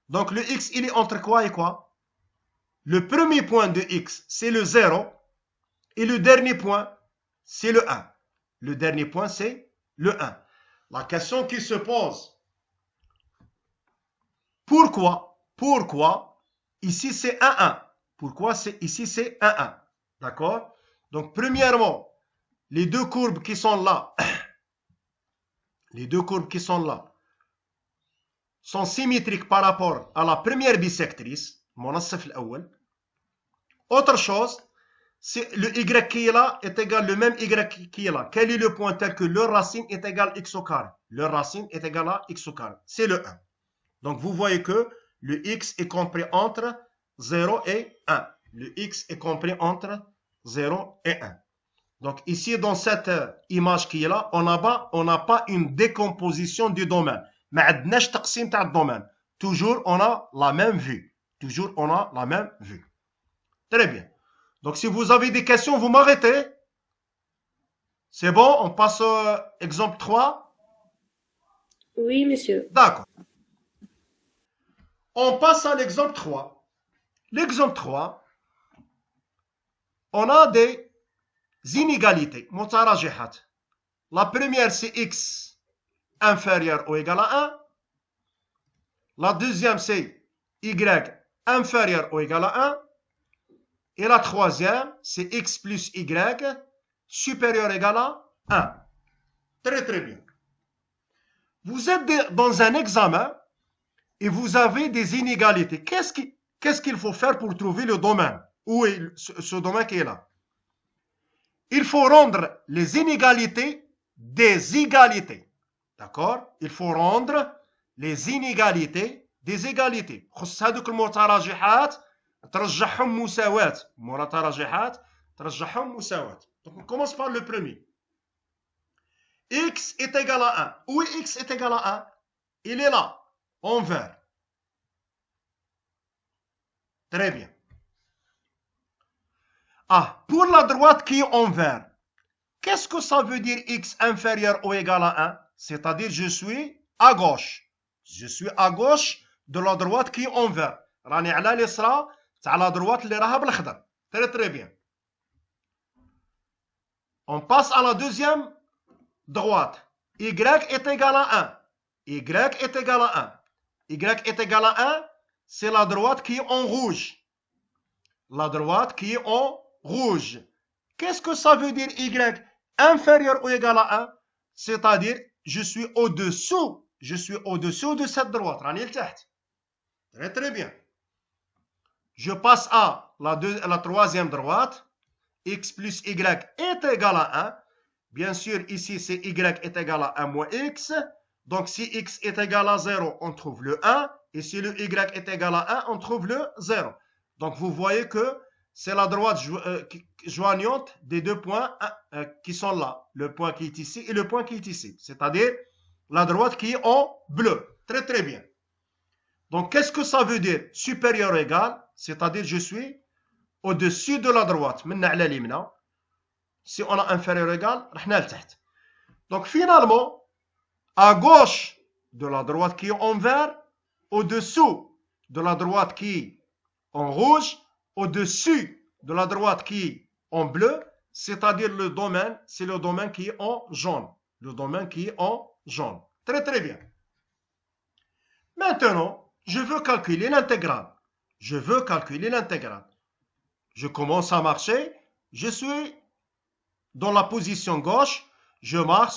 Speaker 1: Donc le x, il est entre quoi et quoi? Le premier point de x, c'est le 0. Et le dernier point, c'est le 1. Le dernier point, c'est le 1. La question qui se pose, pourquoi ici c'est 1, 1? Pourquoi ici c'est 1, 1? D'accord? Donc, premièrement, les deux courbes qui sont là, sont symétriques par rapport à la première bisectrice, Autre chose, c'est le y qui est là est égal le même y qui est là. Quel est le point tel que leur racine est égale x au carré? Leur racine est égale à x au carré. C'est le 1. Donc, vous voyez que le x est compris entre 0 et 1. Le x est compris entre 0 et 1. Donc, ici, dans cette image qui est là, on n'a pas une décomposition du domaine. Mais toujours, on a la même vue. Très bien. Donc, si vous avez des questions, vous m'arrêtez. C'est bon? On passe au exemple 3?
Speaker 4: Oui, monsieur.
Speaker 1: D'accord. On passe à l'exemple 3. L'exemple 3, on a des inégalités. La première, c'est x inférieur ou égal à 1. La deuxième, c'est y inférieur ou égal à 1. Et la troisième, c'est x plus y supérieur ou égal à 1. Très, très bien. Vous êtes dans un examen et vous avez des inégalités. Qu'est-ce qu'il faut faire pour trouver le domaine? Où est ce domaine qui est là? Il faut rendre les inégalités des égalités. D'accord? Il faut rendre les inégalités des égalités. خص هذوك المتراجحات ترجعهم مساواة. متراجحات ترجعهم مساواة. Donc on commence par le premier. X est égal à 1. Où est x est égal à 1? Il est là, en vert. Très bien. Ah, pour la droite qui est en vert, qu'est-ce que ça veut dire x inférieur ou égal à 1? C'est-à-dire je suis à gauche. Je suis à gauche de la droite qui est en vert. راني على اليسرى تاع la droite اللي راها بالخضر. Très très bien. On passe à la deuxième droite. Y est égal à 1. Y est égal à 1. Y est égal à 1, c'est la droite qui est en rouge. La droite qui est en rouge. Qu'est-ce que ça veut dire y inférieur ou égal à 1? C'est-à-dire, je suis au-dessous de cette droite. Très très bien. Je passe à la troisième droite. X plus y est égal à 1. Bien sûr, ici, c'est y est égal à 1 moins x. Donc, si x est égal à 0, on trouve le 1. Et si le y est égal à 1, on trouve le 0. Donc, vous voyez que c'est la droite joignante des deux points qui sont là. Le point qui est ici et le point qui est ici. C'est-à-dire la droite qui est en bleu. Très, très bien. Donc, qu'est-ce que ça veut dire? Supérieur ou égal, c'est-à-dire je suis au-dessus de la droite. Si on a inférieur ou égal, donc, finalement, à gauche de la droite qui est en vert, au-dessous de la droite qui est en rouge, au-dessus de la droite qui est en bleu, c'est-à-dire le domaine, c'est le domaine qui est en jaune. Le domaine qui est en jaune. Très très bien. Maintenant, je veux calculer l'intégrale. Je commence à marcher. Je suis dans la position gauche. Je marche.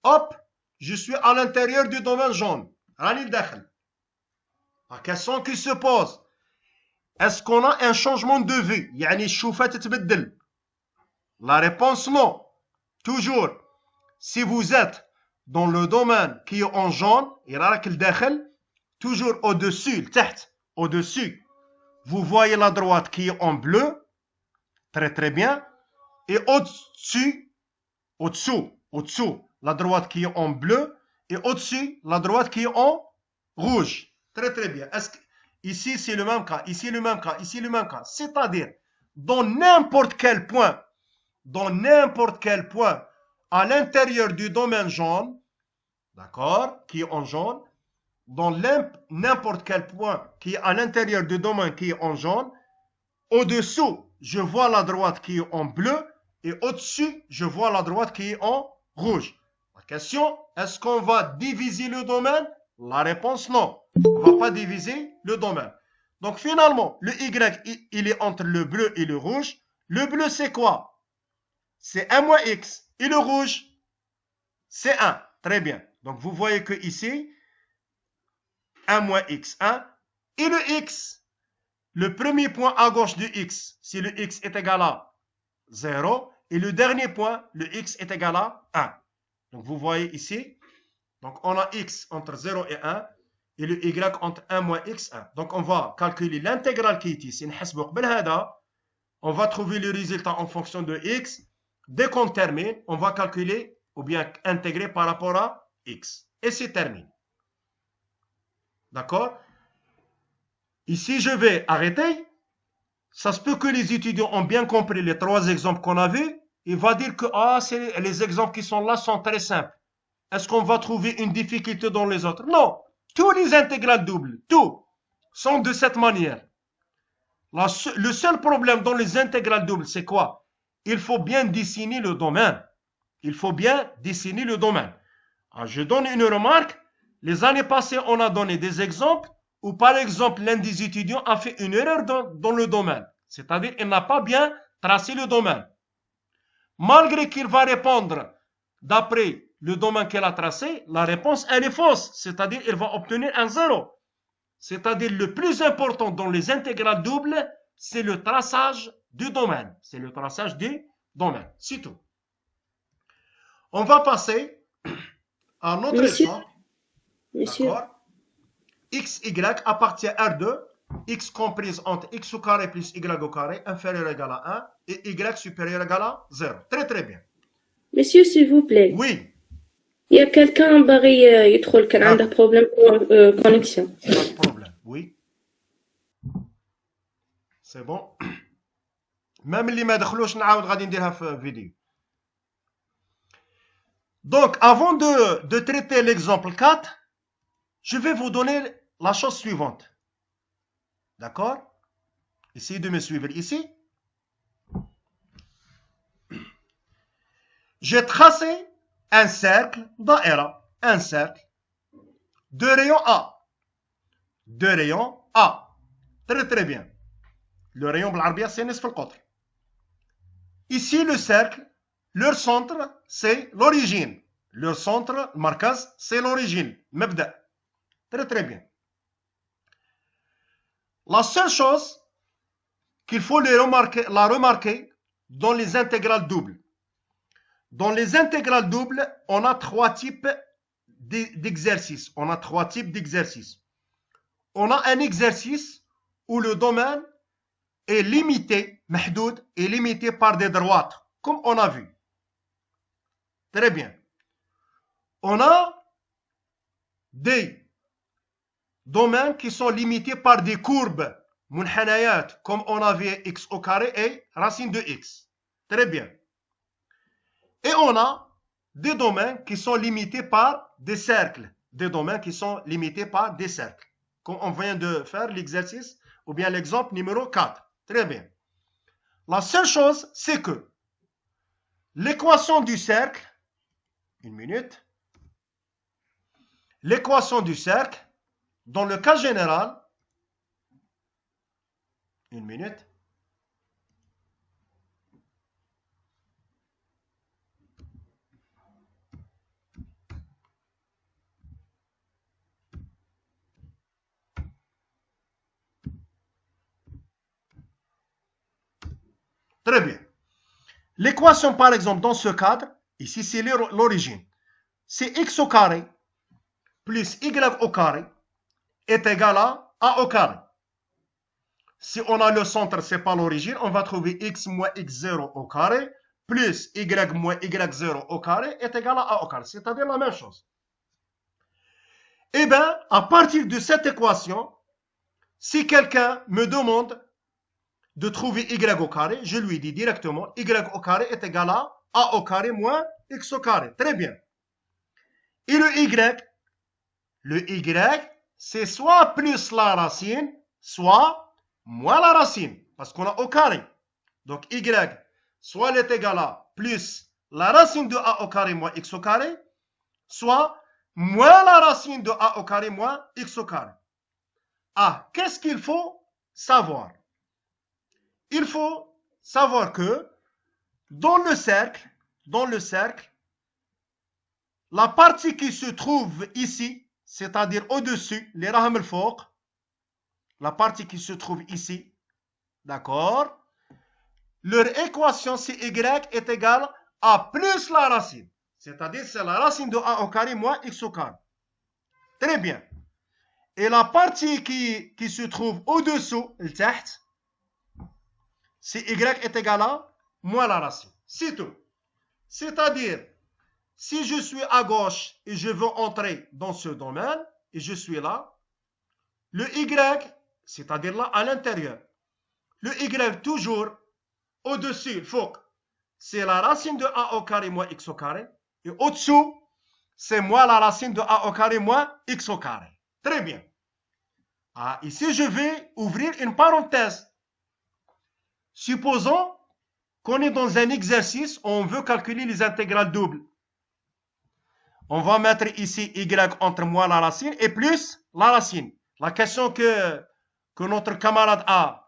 Speaker 1: Hop, je suis à l'intérieur du domaine jaune. La question qui se pose, est-ce qu'on a un changement de vue? La réponse non. Toujours, si vous êtes dans le domaine qui est en jaune, toujours au-dessus, vous voyez la droite qui est en bleu, Très très bien. Et au-dessus, la droite qui est en bleu, et au-dessus, la droite qui est en rouge. Très très bien. Ici, c'est le même cas, ici le même cas, ici le même cas. C'est-à-dire, dans n'importe quel point, à l'intérieur du domaine jaune, d'accord, qui est en jaune, dans n'importe quel point qui est à l'intérieur du domaine qui est en jaune, au-dessous, je vois la droite qui est en bleu, et au-dessus, je vois la droite qui est en rouge. La question, est-ce qu'on va diviser le domaine? La réponse, non. On ne va pas diviser le domaine. Donc finalement, le Y, il est entre le bleu et le rouge. Le bleu, c'est quoi? C'est 1 moins X. Et le rouge, c'est 1. Très bien. Donc vous voyez que ici, 1 moins X, 1. Et le X, le premier point à gauche de X, si le X est égal à 0, et le dernier point, le X est égal à 1. Donc vous voyez ici, donc on a X entre 0 et 1, et le Y entre 1 moins X, 1. Donc on va calculer l'intégrale qui est ici. On va trouver le résultat en fonction de X. Dès qu'on termine, on va calculer ou bien intégrer par rapport à X. Et c'est terminé. D'accord? Ici, je vais arrêter. Ça se peut que les étudiants ont bien compris les 3 exemples qu'on a vus. Il va dire que les exemples qui sont là sont très simples. Est-ce qu'on va trouver une difficulté dans les autres? Non. Tous les intégrales doubles, tous, sont de cette manière. Le seul problème dans les intégrales doubles, c'est quoi? Il faut bien dessiner le domaine. Alors, je donne une remarque. Les années passées, on a donné des exemples où, par exemple, l'un des étudiants a fait une erreur dans le domaine. C'est-à-dire, il n'a pas bien tracé le domaine. Malgré qu'il va répondre d'après le domaine qu'il a tracé, la réponse, elle est fausse. C'est-à-dire, il va obtenir un 0. C'est-à-dire, le plus important dans les intégrales doubles, c'est le traçage du domaine. C'est tout. On va passer à un autre exemple. D'accord? X, Y appartient à R2, X comprise entre X au carré plus Y au carré inférieur ou égal à 1 et Y supérieur ou égal à 0. Très très bien.
Speaker 4: Monsieur, s'il vous plaît.
Speaker 1: Oui.
Speaker 4: Il y a quelqu'un qui يدخل كان عنده problème de connexion.
Speaker 1: Pas de problème, oui. C'est bon. Même اللي ما دخلوش نعاود غادي نديرها في فيديو. Donc, avant de traiter l'exemple 4, je vais vous donner la chose suivante. D'accord? Essayez de me suivre ici. J'ai tracé un cercle, daïra, un cercle, de rayon A. Très très bien. Le rayon بالعربية c'est نصف القطر. Ici le cercle, leur centre c'est l'origine. Leur centre, markaz, c'est l'origine. مبدأ. Très très bien. La seule chose qu'il faut la remarquer dans les intégrales doubles. Dans les intégrales doubles, on a 3 types d'exercices. On a un exercice où le domaine est limité, mahdoud, est limité par des droites, comme on a vu. Très bien. On a des domaines qui sont limités par des courbes, munhanayat, comme on a vu x au carré et racine de x. Très bien. Et on a des domaines qui sont limités par des cercles. Comme on vient de faire l'exercice ou bien l'exemple numéro 4. Très bien. La seule chose, c'est que l'équation du cercle, l'équation du cercle, dans le cas général, Très bien. L'équation, par exemple, dans ce cadre, ici, c'est l'origine. C'est x au carré plus y au carré est égal à a au carré. si on a le centre, c'est pas l'origine, on va trouver x moins x0 au carré plus y moins y0 au carré est égal à a au carré. C'est-à-dire la même chose. Eh bien, à partir de cette équation, si quelqu'un me demande de trouver y au carré, je lui dis directement y au carré est égal à a au carré moins x au carré. Très bien. Et le y, c'est soit plus la racine, soit moins la racine, parce qu'on a au carré. Donc y, soit elle est égale à plus la racine de a au carré moins x au carré, soit moins la racine de a au carré moins x au carré. Ah, qu'est-ce qu'il faut savoir? Il faut savoir que dans le cercle, la partie qui se trouve ici, c'est-à-dire au-dessus, les rahm al-fawq, la partie qui se trouve ici, d'accord? Leur équation, c'est y est égale à plus la racine. C'est-à-dire, c'est la racine de a au carré moins x au carré. Très bien. Et la partie qui se trouve au-dessous, le taht, c'est y est égal à moins la racine. C'est tout. C'est-à-dire, si je suis à gauche et je veux entrer dans ce domaine, et je suis là, le y, c'est-à-dire là à l'intérieur, le y toujours au-dessus, c'est la racine de a au carré moins x au carré, et au-dessous, c'est moins la racine de a au carré moins x au carré. Très bien. Ah, ici, je vais ouvrir une parenthèse. Supposons qu'on est dans un exercice où on veut calculer les intégrales doubles. On va mettre ici y entre moins la racine et plus la racine. La question que notre camarade a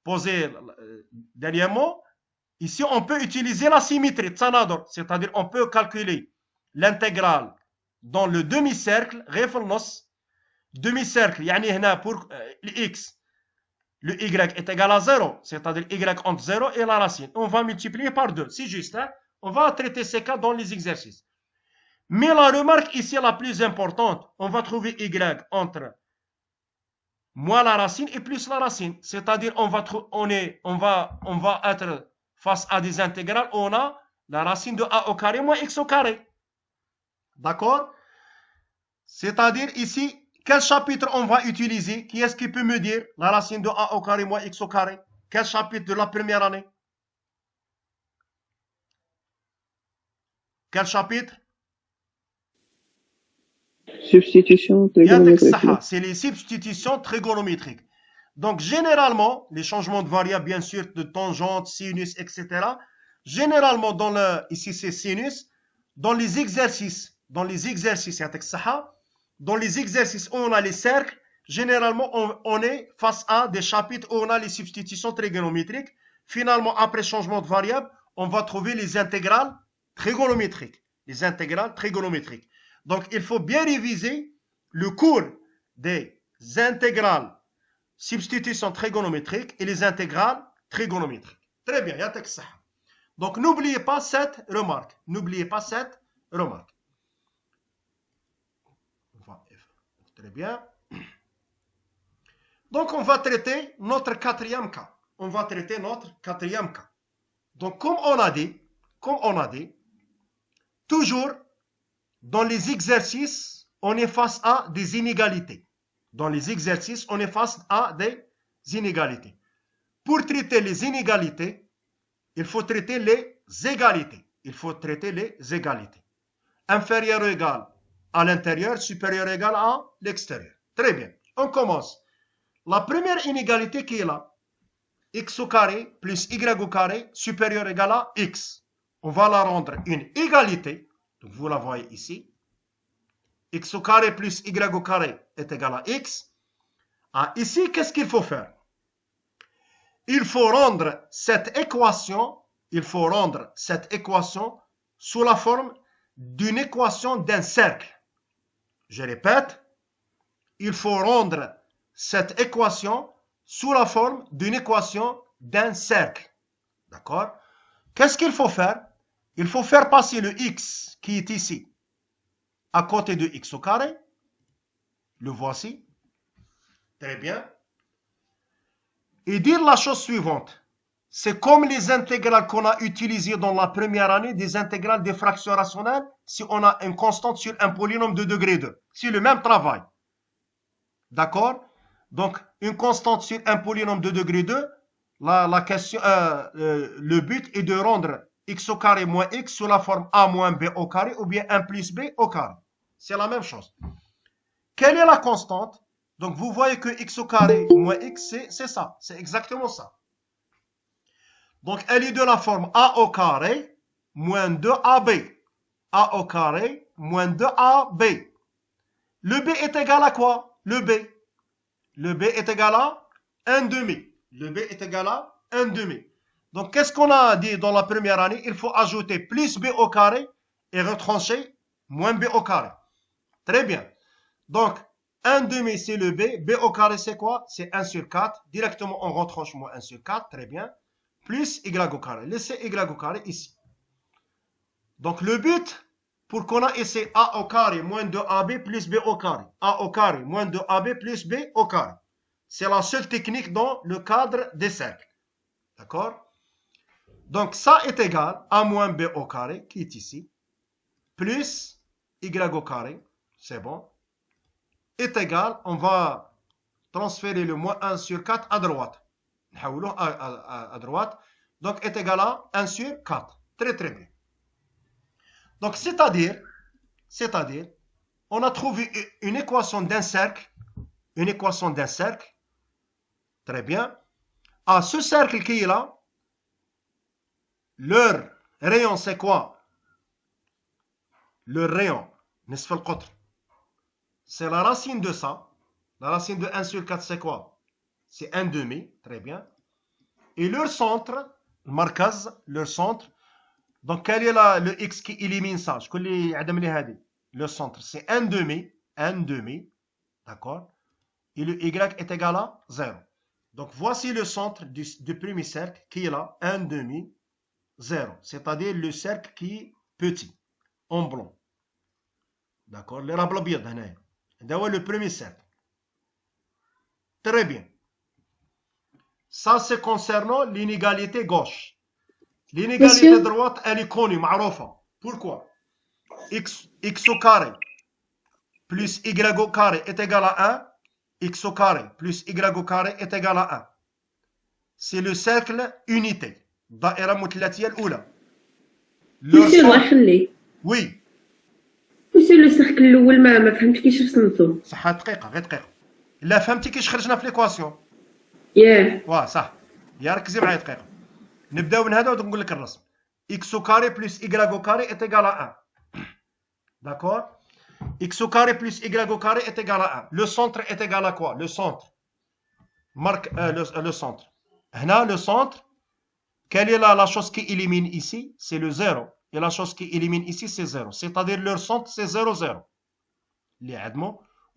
Speaker 1: posée dernièrement, ici on peut utiliser la symétrie, Tsanador, c'est-à-dire on peut calculer l'intégrale dans le demi-cercle, demi-cercle, yani pour x, le y est égal à 0, c'est-à-dire y entre 0 et la racine. On va multiplier par 2, c'est juste. Hein? On va traiter ces cas dans les exercices. Mais la remarque ici la plus importante, on va trouver y entre moins la racine et plus la racine. C'est-à-dire on va être face à des intégrales où on a la racine de a au carré moins x au carré. D'accord? C'est-à-dire ici, quel chapitre on va utiliser? Qui est-ce qui peut me dire la racine de a au carré moins x au carré? Quel chapitre de la première année? Quel chapitre?
Speaker 3: Substitution trigonométrique.
Speaker 1: C'est les substitutions trigonométriques. Donc, généralement, les changements de variables, bien sûr, de tangente, sinus, etc. Généralement, ici c'est sinus, dans les exercices, où on a les cercles, généralement, on est face à des chapitres où on a les substitutions trigonométriques. Finalement, après changement de variable, on va trouver les intégrales trigonométriques. Donc, il faut bien réviser le cours des intégrales substitution trigonométrique et les intégrales trigonométriques. Très bien, yatek ça. Donc, n'oubliez pas cette remarque. Très bien. Donc, on va traiter notre quatrième cas. Donc, comme on a dit, toujours, dans les exercices, on est face à des inégalités. Pour traiter les inégalités, il faut traiter les égalités. Inférieur ou égal à l'intérieur, supérieur ou égal à l'extérieur. Très bien. On commence. La première inégalité qui est là, x au carré plus y au carré supérieur ou égal à x. On va la rendre une égalité. Donc, vous la voyez ici. X au carré plus y au carré est égal à x. Ah, ici, qu'est-ce qu'il faut faire? Il faut rendre cette équation sous la forme d'une équation d'un cercle. Je répète, il faut rendre cette équation sous la forme d'une équation d'un cercle. D'accord? Qu'est-ce qu'il faut faire? Il faut faire passer le x qui est ici à côté de x au carré. Le voici. Très bien. et dire la chose suivante. C'est comme les intégrales qu'on a utilisées dans la première année, des intégrales des fractions rationnelles, si on a une constante sur un polynôme de degré 2. C'est le même travail. D'accord? Donc, une constante sur un polynôme de degré 2, le but est de rendre x au carré moins x sous la forme a moins b au carré ou bien 1 plus b au carré. C'est la même chose. Quelle est la constante? Donc, vous voyez que x au carré moins x, c'est ça. C'est exactement ça. Donc, elle est de la forme a au carré moins 2ab. A au carré moins 2ab. Le b est égal à quoi? Le b est égal à 1 demi. Le b est égal à 1 demi. Donc, qu'est-ce qu'on a dit dans la première année? Il faut ajouter plus b au carré et retrancher moins b au carré. Très bien. Donc, 1 demi, c'est le b. B au carré, c'est quoi? C'est 1 sur 4. Directement, on retranche moins 1 sur 4. Très bien. Plus y au carré. Laissez y au carré ici. Donc, le but, pour qu'on a ici a au carré moins 2ab plus b au carré. A au carré moins 2ab plus b au carré. C'est la seule technique dans le cadre des cercles. D'accord? Donc, ça est égal à moins b au carré, qui est ici, plus y au carré, c'est bon, est égal, on va transférer le moins 1 sur 4 à droite. À droite. Donc, est égal à 1 sur 4. Très, très bien. Donc, c'est-à-dire, on a trouvé une équation d'un cercle. Une équation d'un cercle. Très bien. À ce cercle qui est là, leur rayon, c'est quoi? Le rayon, nisf al-qutr, c'est la racine de ça. La racine de 1 sur 4, c'est quoi? C'est 1 demi. Très bien. Et leur centre, le markaz, leur centre, donc quel est le x qui élimine ça? Le centre, c'est 1 demi. 1 demi. D'accord? Et le y est égal à 0. Donc, voici le centre du premier cercle qui est là, 1 demi, 0. C'est-à-dire le cercle qui est petit, en blanc. D'accord? Le premier cercle. Très bien. Ça, c'est concernant l'inégalité gauche. L'inégalité droite, elle est connue, معروفة. Pourquoi? X au carré plus y au carré est égal à 1. X au carré plus y au carré est égal à 1. C'est le cercle unité. الدائرة المثلثية الأولى.
Speaker 4: الله يخليك.
Speaker 1: Oui.
Speaker 4: وش لو سيركل الأول ما فهمتش كيفاش رسمته.
Speaker 1: صح دقيقة غير دقيقة. لا فهمتي كيفاش خرجنا في ليكواسيون.
Speaker 4: ياه.
Speaker 1: واه صح. يا ركزي معايا دقيقة. نبداو من هذا ونقول لك الرسم. X au carré plus y au carré est égal à 1. D'accord? X au carré plus y au carré est égal à 1. Le centre est égal à quoi? Le centre. Marque le centre. Là, le centre, quelle est la chose qui élimine ici? C'est le 0. Et la chose qui élimine ici, c'est 0. C'est-à-dire leur centre, c'est 0, 0.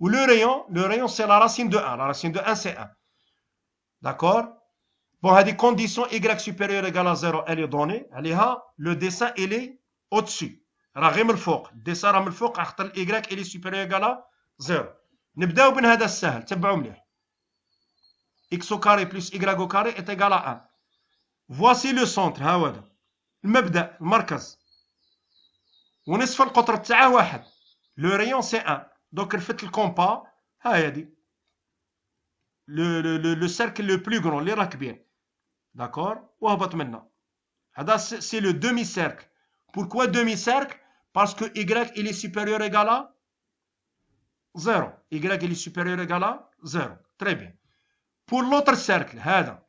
Speaker 1: Ou le rayon, c'est la racine de 1. La racine de 1, c'est 1. D'accord? Bon, il y a des conditions y supérieure égale à 0, elle est donnée. Le dessin, il est au-dessus. Le dessin راه من الفوق خاطر y il est supérieur égal à 0. نبداو من هذا السهل تبعوا مليح. x au carré plus y au carré est égal à 1. Voici le centre. ها هو المبدأ المركز. ونصف القطر تاعه 1. Le rayon c'est 1. Donc رفدت الكومبا ها هي le cercle le plus grand اللي راك بيه. D'accord? وهبط منا. هذا c'est le demi-cercle. Pourquoi demi-cercle? Parce que y il est supérieur égal à 0. Y il est supérieur égal à 0. Très bien. Pour l'autre cercle, هذا.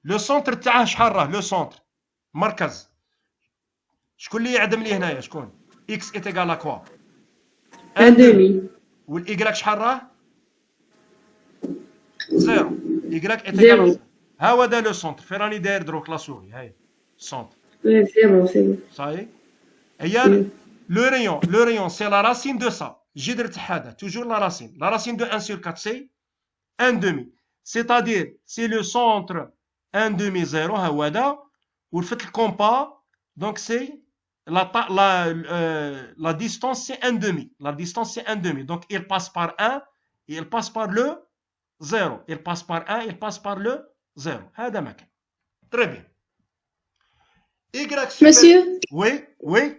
Speaker 1: Le centre تاعه شحال راه؟ Le centre. مركز. شكون اللي يعدم لي هنايا؟ شكون؟ x est égal à quoi?
Speaker 4: 1 demi.
Speaker 1: والy شحال راه؟ 0. y est égal à 0. ها هو هذا لو سونتر. فين راني داير دروك لا سوري؟ هاي سونتر.
Speaker 4: C'est bon, c'est bon.
Speaker 1: Ça y est. Et le rayon, c'est la racine de ça. J'ai toujours la racine. La racine de 1 sur 4, c'est 1 demi. C'est-à-dire, c'est le centre 1 demi 0, ou le fait le compas, donc c'est la distance, c'est 1 demi. La distance, c'est 1 demi. Donc, il passe par 1 et il passe par le 0. Il passe par 1, il passe par le 0. هذا ما كان. Très bien. Y super...
Speaker 4: Monsieur.
Speaker 1: Oui, oui.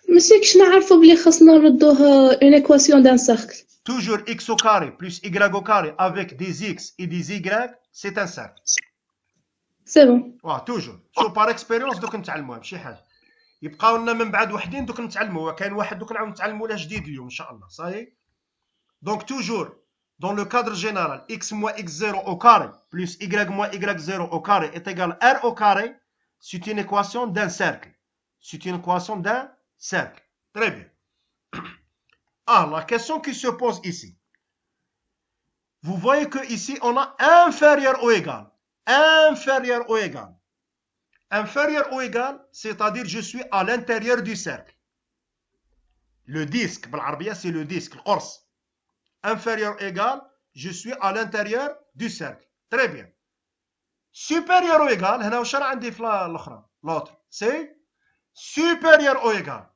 Speaker 4: Monsieur, كش نعرفوا بلي خصنا نردوه une équation d'un cercle.
Speaker 1: Toujours x au carré plus y au carré avec des x et des y, c'est un cercle.
Speaker 4: C'est bon.
Speaker 1: toujours. شو par expérience دوك نتعلموها ماشي حاجه. يبقاو لنا من بعد وحدين دوك نتعلموها، كاين واحد دوك نعاود نتعلموا له جديد اليوم ان شاء الله. صاي. Donc toujours dans le cadre général, x moins x0 au carré plus y moins y0 au carré est égal à r au carré. C'est une équation d'un cercle. C'est une équation d'un cercle. Très bien. La question qui se pose ici. Vous voyez que ici on a inférieur ou égal. Inférieur ou égal. Inférieur ou égal, c'est-à-dire je suis à l'intérieur du cercle. Le disque, c'est le disque, l'ors. Inférieur ou égal, je suis à l'intérieur du cercle. Très bien. Supérieur ou égal, l'autre, c'est supérieur ou égal.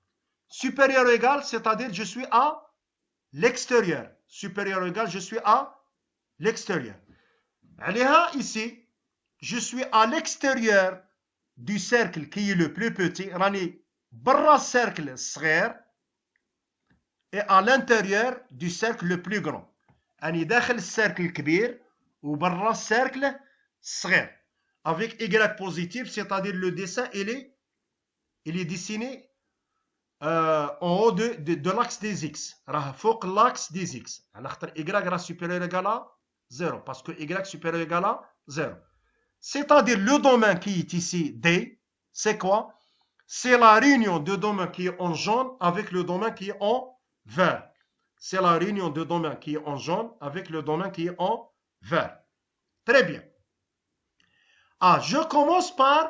Speaker 1: Supérieur ou égal, c'est-à-dire je suis à l'extérieur. Supérieur ou égal, je suis à l'extérieur. Ici, je suis à l'extérieur du cercle qui est le plus petit. Rani barra cercle صغير et à l'intérieur du cercle le plus grand. Rani داخل الcercle الكبير وبرا الcercle صغير. Avec y positif, c'est-à-dire le dessin il est dessiné en haut de l'axe des x. راه فوق l'axe des x. على خاطر y راه supérieur égal à 0 parce que y supérieur égal à 0. C'est-à-dire le domaine qui est ici D, c'est quoi? C'est la réunion de domaine qui est en jaune avec le domaine qui est en vert. C'est la réunion de domaine qui est en jaune avec le domaine qui est en vert. Très bien. Je commence par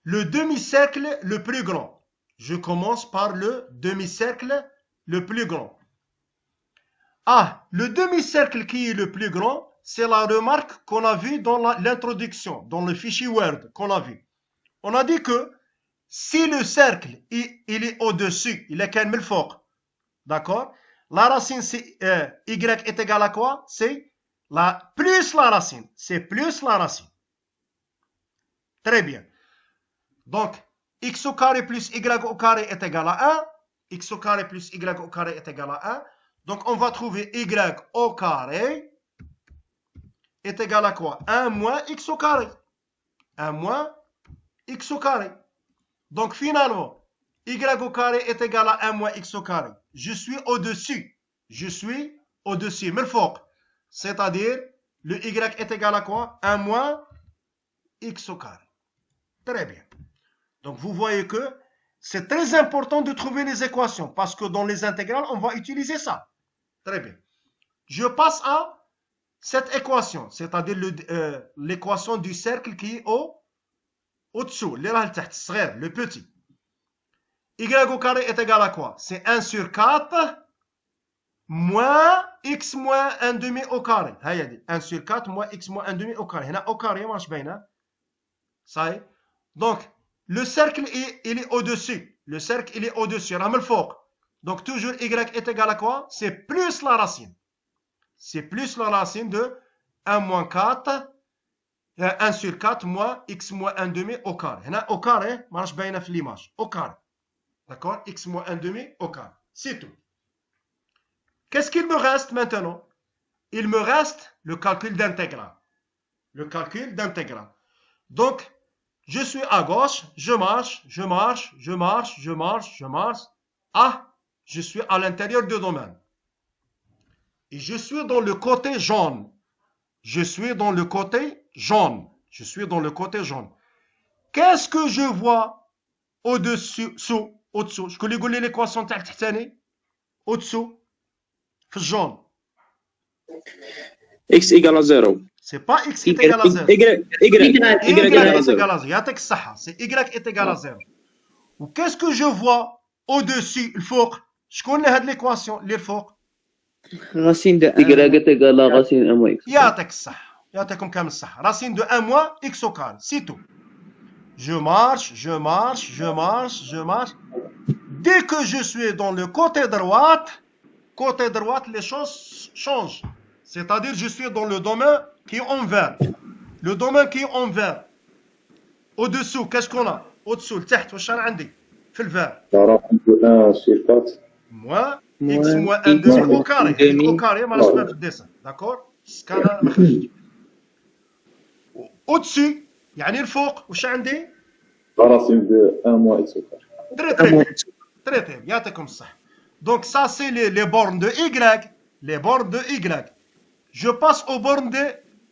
Speaker 1: le demi-cercle le plus grand. Je commence par le demi-cercle le plus grand. Le demi-cercle qui est le plus grand, c'est la remarque qu'on a vue dans l'introduction, dans le fichier Word qu'on a vu. On a dit que si le cercle il est au-dessus, il est quand même fort, d'accord? La racine, c'est y est égal à quoi? C'est plus la racine. C'est plus la racine. Très bien. Donc, x au carré plus y au carré est égal à 1. X au carré plus y au carré est égal à 1. Donc, on va trouver y au carré est égal à quoi? 1 moins x au carré. 1 moins x au carré. Donc, finalement, y au carré est égal à 1 moins x au carré. Je suis au-dessus. Je suis au-dessus. Mais fort. C'est-à-dire, le y est égal à quoi? 1 moins x au carré. Très bien. Donc, vous voyez que c'est très important de trouver les équations parce que dans les intégrales, on va utiliser ça. Très bien. Je passe à cette équation, c'est-à-dire l'équation du cercle qui est au-dessous, le petit. Y au carré est égal à quoi? C'est 1 sur 4 moins x moins 1 demi au carré. 1 sur 4 moins x moins 1 demi au carré. Là, au carré, marche bien. Ça y est. Donc, le cercle, il est au-dessus. Le cercle, il est au-dessus. Donc, toujours y est égal à quoi? C'est plus la racine. C'est plus la racine de 1 moins 4, 1 sur 4 moins x moins 1 demi au carré. Là, au carré, marche bien dans l'image. Au carré. D'accord? X moins 1 demi au carré. C'est tout. Qu'est-ce qu'il me reste maintenant? Il me reste le calcul d'intégrale. Le calcul d'intégrale. Donc, je suis à gauche, je marche. Je suis à l'intérieur du domaine. Et je suis dans le côté jaune. Qu'est-ce que je vois au-dessus, au-dessous? Je connais l'équation au-dessous, jaune.
Speaker 2: X égale à 0.
Speaker 1: C'est pas x est égal à 0.
Speaker 2: Y égale à 0.
Speaker 1: C'est y est égal à 0. Ou qu'est-ce que je vois au-dessus, le fort? Je connais l'équation, le fort.
Speaker 3: Racine de 1 y est égal à racine 1 moins x.
Speaker 1: يعطيكم كامل الصحة. Racine de 1 moins x au carré. C'est tout. Je marche. Dès que je suis dans le côté droite, les choses changent. C'est-à-dire, je suis dans le domaine qui est en vert. Le domaine qui est en vert. Au-dessous, qu'est-ce qu'on a? Au-dessous, تحت, واش أنا عندي في الفار. Moins x moins 1 demi au carré. Au carré, ما راش في الديسان. D'accord? سكانا ما خرجتش. Au-dessus, يعني الفوق, واش عندي؟
Speaker 5: La racine de 1 moins x au carré.
Speaker 1: Très très bien. Très très bien. يعطيكم الصحة. Donc ça c'est les bornes de y. Les bornes de y. Je passe aux bornes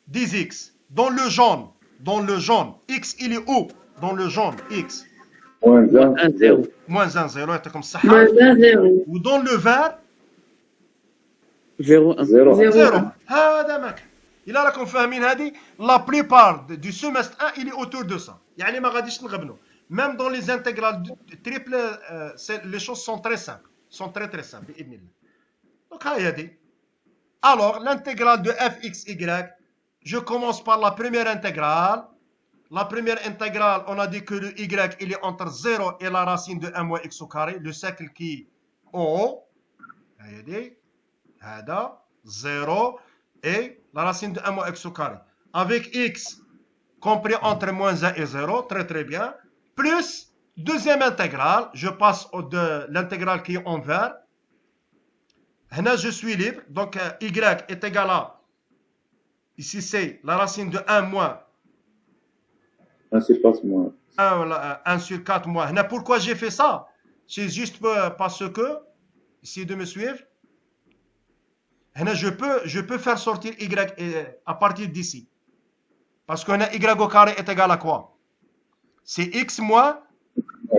Speaker 1: des x. Dans le jaune. Dans le jaune. X il est où? Dans le jaune. X.
Speaker 5: Moins 1, 0.
Speaker 1: Moins 1, 0. يعطيكم الصحة.
Speaker 4: moins 1 0
Speaker 1: Ou dans le vert.
Speaker 3: 0 1
Speaker 1: 0. هذا ما كان. إلا راكم فاهمين هذه. La plupart du semestre 1 il est autour de ça. يعني ما غاديش نغبنوا. Même dans les intégrales triples, les choses sont très simples. Sont très très simples. Donc, alors, l'intégrale de fxy, je commence par la première intégrale. La première intégrale, on a dit que le y, il est entre 0 et la racine de 1 moins x au carré, le cercle qui est en haut. 0 et la racine de 1 moins x au carré. Avec x compris entre moins 1 et 0, très très bien. Plus deuxième intégrale, je passe de l'intégrale qui est en vert. Là, je suis libre. Donc, y est égal à, ici c'est la racine de 1 moins
Speaker 5: 1 sur 4 moins.
Speaker 1: 1 sur 4 moins. Là, pourquoi j'ai fait ça? C'est juste parce que, essayez de me suivre. Là, je peux faire sortir y à partir d'ici. Parce que y au carré est égal à quoi? C'est x moins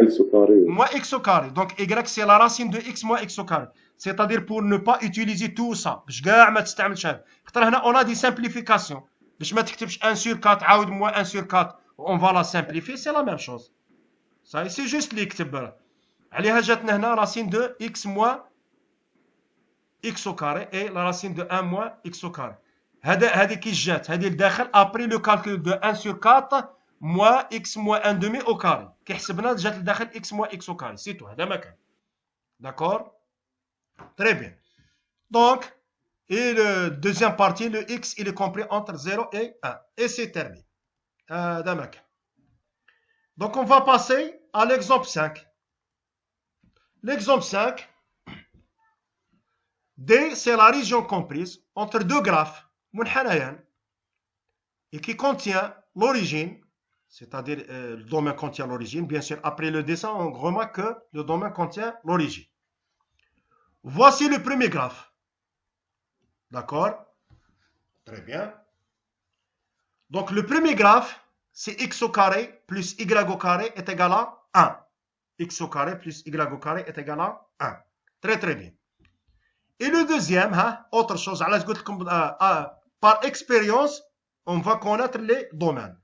Speaker 5: x au carré.
Speaker 1: Moins x au carré. Donc y c'est la racine de x moins x au carré. C'est-à-dire pour ne pas utiliser tout ça. باش كاع ما تستعملش هذا. خاطر هنا on a des simplifications. باش ما تكتبش 1 sur 4 عاود moins 1 sur 4. On va la simplifier, c'est la même chose. Ça c'est juste اللي يكتب. عليها جاتنا هنا racine de x moins x au carré et la racine de 1 moins x au carré. هذه كي جات هذه لداخل après le calcul de 1 sur 4 moins x moins 1 demi au carré. كي حسبنا جات لداخل x moins x au carré. C'est tout. هذا ما كان. D'accord? Très bien. Donc, et le deuxième partie, le x, il est compris entre 0 et 1. Et c'est terminé. Donc, on va passer à l'exemple 5. L'exemple 5, D, c'est la région comprise entre deux graphes, et qui contient l'origine, c'est-à-dire le domaine contient l'origine. Bien sûr, après le dessin, on remarque que le domaine contient l'origine. Voici le premier graphe. D'accord? Très bien. Donc, le premier graphe, c'est x au carré plus y au carré est égal à 1. X au carré plus y au carré est égal à 1. Très, très bien. Et le deuxième, autre chose, par expérience, on va connaître les domaines.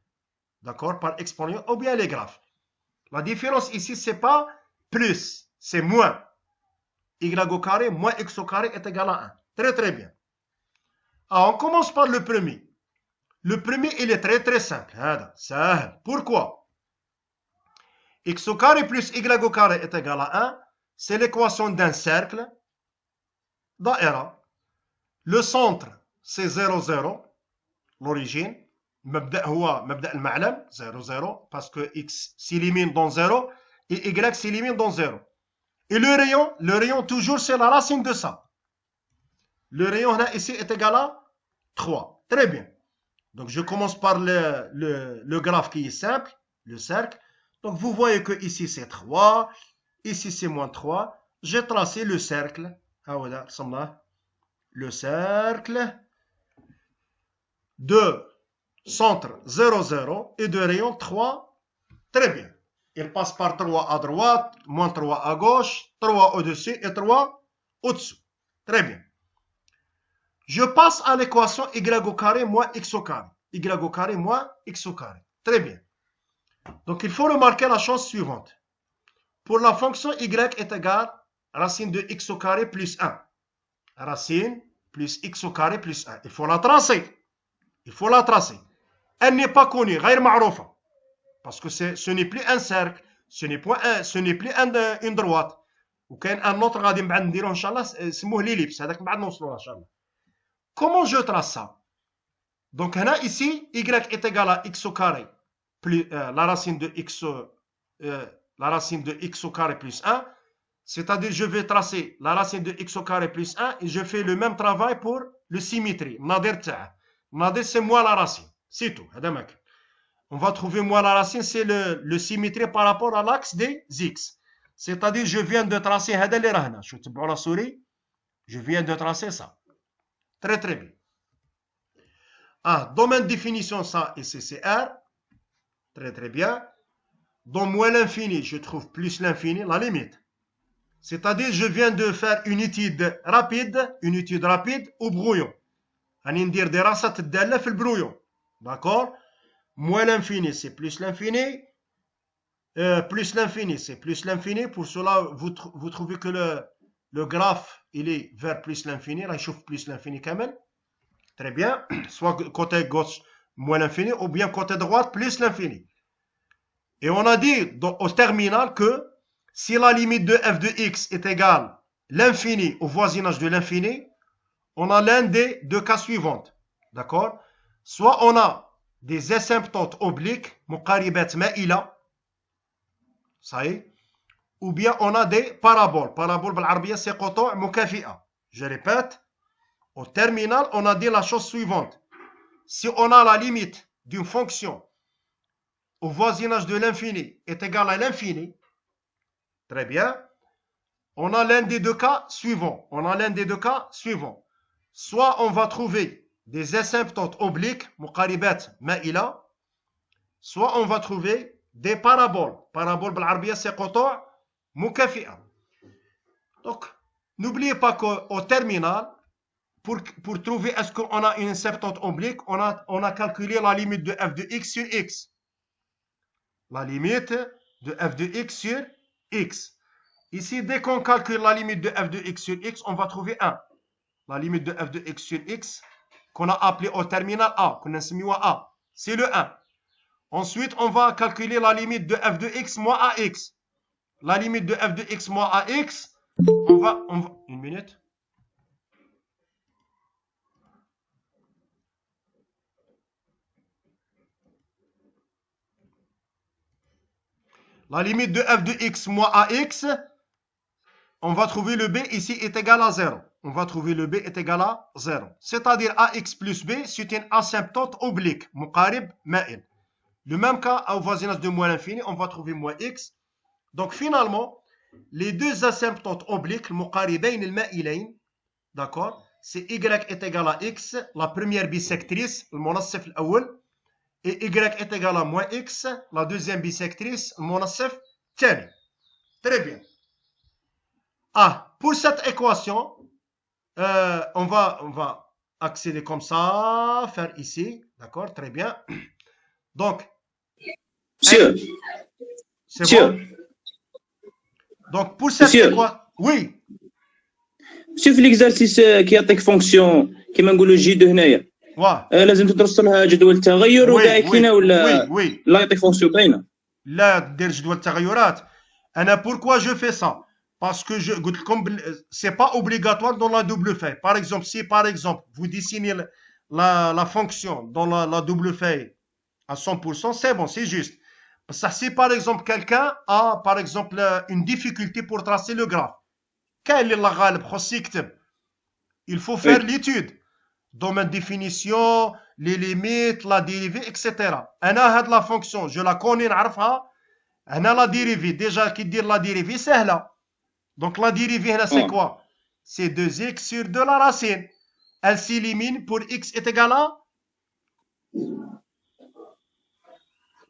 Speaker 1: D'accord? Par expérience, ou bien les graphes. La différence ici, c'est pas plus, c'est moins. Y au carré moins x au carré est égal à 1. Très très bien. Alors, on commence par le premier. Le premier, il est très très simple. Pourquoi? X au carré plus y au carré est égal à 1. C'est l'équation d'un cercle. Daïra. Le centre, c'est 0, 0. L'origine. مبدأ هو مبدأ المعلم 0, 0. Parce que x s'élimine dans 0 et y s'élimine dans 0. Et le rayon toujours c'est la racine de ça. Le rayon là, ici est égal à 3. Très bien. Donc je commence par le graphe qui est simple, le cercle. Donc vous voyez que ici c'est 3, ici c'est moins 3. J'ai tracé le cercle. Le cercle de centre 0, 0 et de rayon 3. Très bien. Il passe par 3 à droite, moins 3 à gauche, 3 au-dessus et 3 au-dessous. Très bien. Je passe à l'équation y au carré moins x au carré. Y au carré moins x au carré. Très bien. Donc, il faut remarquer la chose suivante. Pour la fonction y est égale à racine de x au carré plus 1. Racine plus x au carré plus 1. Il faut la tracer. Il faut la tracer. Elle n'est pas connue. غير معروفة. Parce que ce n'est plus un cercle, ce n'est plus une droite. وكاين un autre غادي من بعد نديروه ان شاء الله سموه ليليبس هذاك من بعد نوصلوه ان شاء الله. comment je trace ça? Donc ici, y est égal à x au carré plus la racine de x au carré plus 1. C'est-à-dire, je vais tracer la racine de x au carré plus 1 et je fais le même travail pour le symétrie. Nadir, c'est moins la racine. C'est tout. On va trouver moins la racine, c'est le symétrie par rapport à l'axe des x. C'est-à-dire, je viens de tracer, je te prends la souris, je viens de tracer ça. Très très bien. Domaine de définition, ça, ici c'est R. Très très bien. Dans moins l'infini, je trouve plus l'infini, la limite. C'est-à-dire, je viens de faire une étude rapide au brouillon. On va dire des rassat dalla في brouillon. D'accord? Moins l'infini, c'est plus l'infini. Plus l'infini, c'est plus l'infini. Pour cela, vous trouvez que le graphe, il est vers plus l'infini. Là, il chauffe plus l'infini quand même. Très bien. Soit côté gauche, moins l'infini, ou bien côté droite, plus l'infini. Et on a dit au terminal que si la limite de f de x est égale l'infini au voisinage de l'infini, on a l'un des deux cas suivants. D'accord? Soit on a des asymptotes obliques, muqaribat ma'ila, ça y est, ou bien on a des paraboles. Parabole بالعربية c'est قطوع مكافئة. Je répète, au terminal, on a dit la chose suivante. Si on a la limite d'une fonction au voisinage de l'infini est égale à l'infini, très bien, on a l'un des deux cas suivants. Soit on va trouver des asymptotes obliques, muqaribat ma'ila, soit on va trouver des paraboles. Parabole بالعربية c'est قطوع مكافئة. Donc, n'oubliez pas qu'au terminal, pour trouver est-ce qu'on a une asymptote oblique, on a calculé la limite de f de x sur x. La limite de f de x sur x. Ici, dès qu'on calcule la limite de f de x sur x, on va trouver 1. La limite de f de x sur x, qu'on a appelé au terminal a, qu'on a mis a, c'est le 1. Ensuite, on va calculer la limite de f de x moins ax. La limite de f de x moins ax, on va une minute. La limite de f de x moins ax, on va trouver le b ici est égal à 0. C'est-à-dire ax plus b, c'est une asymptote oblique, muqarib ma'il. Le même cas au voisinage de moins l'infini, on va trouver moins x. Donc finalement, les deux asymptotes obliques, muqaribain al-ma'ilain, d'accord, c'est y est égal à x, la première bisectrice, le monassif l'awwal, et y est égal à moins x, la deuxième bisectrice, le monassif thani. Très bien. Pour cette équation, on va accéder comme ça, faire ici, d'accord, très bien. Donc,
Speaker 6: monsieur,
Speaker 1: c'est bon. Donc, pour cette équation, oui.
Speaker 6: monsieur في l'exercice كيعطيك فونكسيون كيما نقولوا جي دو هنايا لازم تدرس لها جدول التغير وكاع كاينه ولا لا يعطيك فونكسيون باينه
Speaker 1: لا دير جدول التغيرات. انا pourquoi je fais ça? Parce que je قلت لكم c'est pas obligatoire dans la double feuille. Par exemple, si par exemple vous dessinez la fonction dans la double feuille à 100%, c'est bon, c'est juste. Ça, si par exemple quelqu'un a par exemple une difficulté pour tracer le graphe, il faut faire l'étude. Domaine de définition, les limites, la dérivée, etc. أنا هاد la fonction, je la connais, نعرفها. أنا la dérivée, déjà qui dit la dérivée, c'est là. Donc la dérivée, c'est quoi? C'est 2x sur 2 la racine. Elle s'élimine pour x est égal à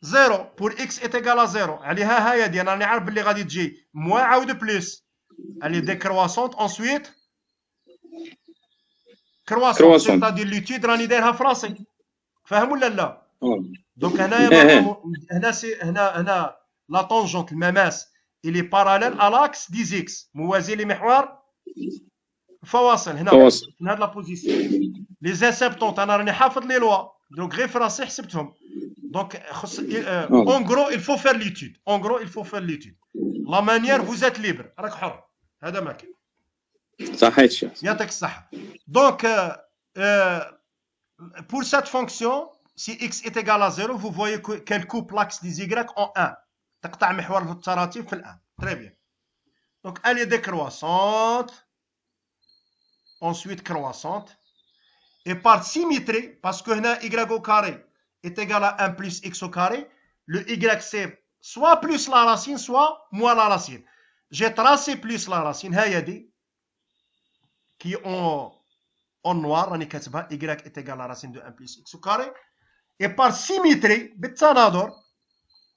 Speaker 1: 0. Pour x est égal à 0. عليها هاي دي انا نعرف باللي غادي تجي moins عاود بلس. Elle est décroissante. Ensuite croissante. C'est-à-dire l'étude راني دايرها فراسي. فاهم ولا لا؟ دونك هنا la tangente المماس il est parallèle à l'axe des x موازي لمحور فواصل هنا هاد لا بوزيسيون. لي اسيمبتونت انا راني حافظ لي لوا دونك غير فراسي حسبتهم. Donc, en gros, il faut faire l'étude. La manière, vous êtes libre. صحيح.
Speaker 6: يعطيك
Speaker 1: Donc, pour cette fonction, si x est égal à 0, vous voyez qu'elle coupe l'axe des y en 1. تقطع محور التراتيب في الان. Très bien. Donc elle est décroissante, ensuite croissante, et par symétrie, parce que y au carré est égal à 1 plus x au carré, le y c'est soit plus la racine, soit moins la racine. J'ai tracé plus la racine, qui en noir, y est égal à la racine de 1 plus x au carré, et par symétrie,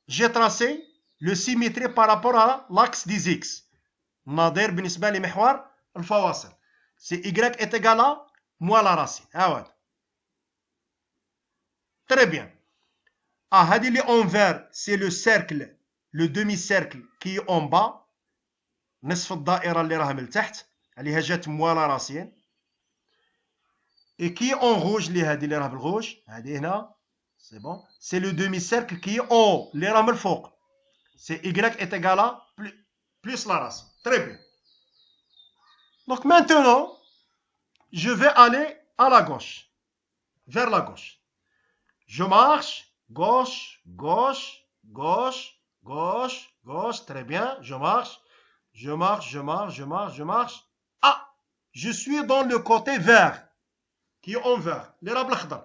Speaker 1: j'ai tracé le symétrie par rapport à l'axe des x. ناظر بالنسبة لمحور الفواصل. C'est y est égal à moins la racine. Très bien. هذه اللي en vert, c'est le cercle, le demi-cercle qui est en bas. نصف الدائرة اللي راه من التحت. عليها جات moins la racine. Et qui est en rouge, اللي هذه اللي راه بالغوج. هذه هنا. C'est bon. C'est le demi-cercle qui est en haut, اللي راه من الفوق. C'est y est égal à plus la racine. Très bien. Donc maintenant, je vais aller à la gauche, vers la gauche. Je marche, gauche, gauche, gauche, gauche, gauche. Très bien. Je marche, je marche, je marche, je marche, je marche. Ah, je suis dans le côté vert, qui est en vert. l'érable الأخضر.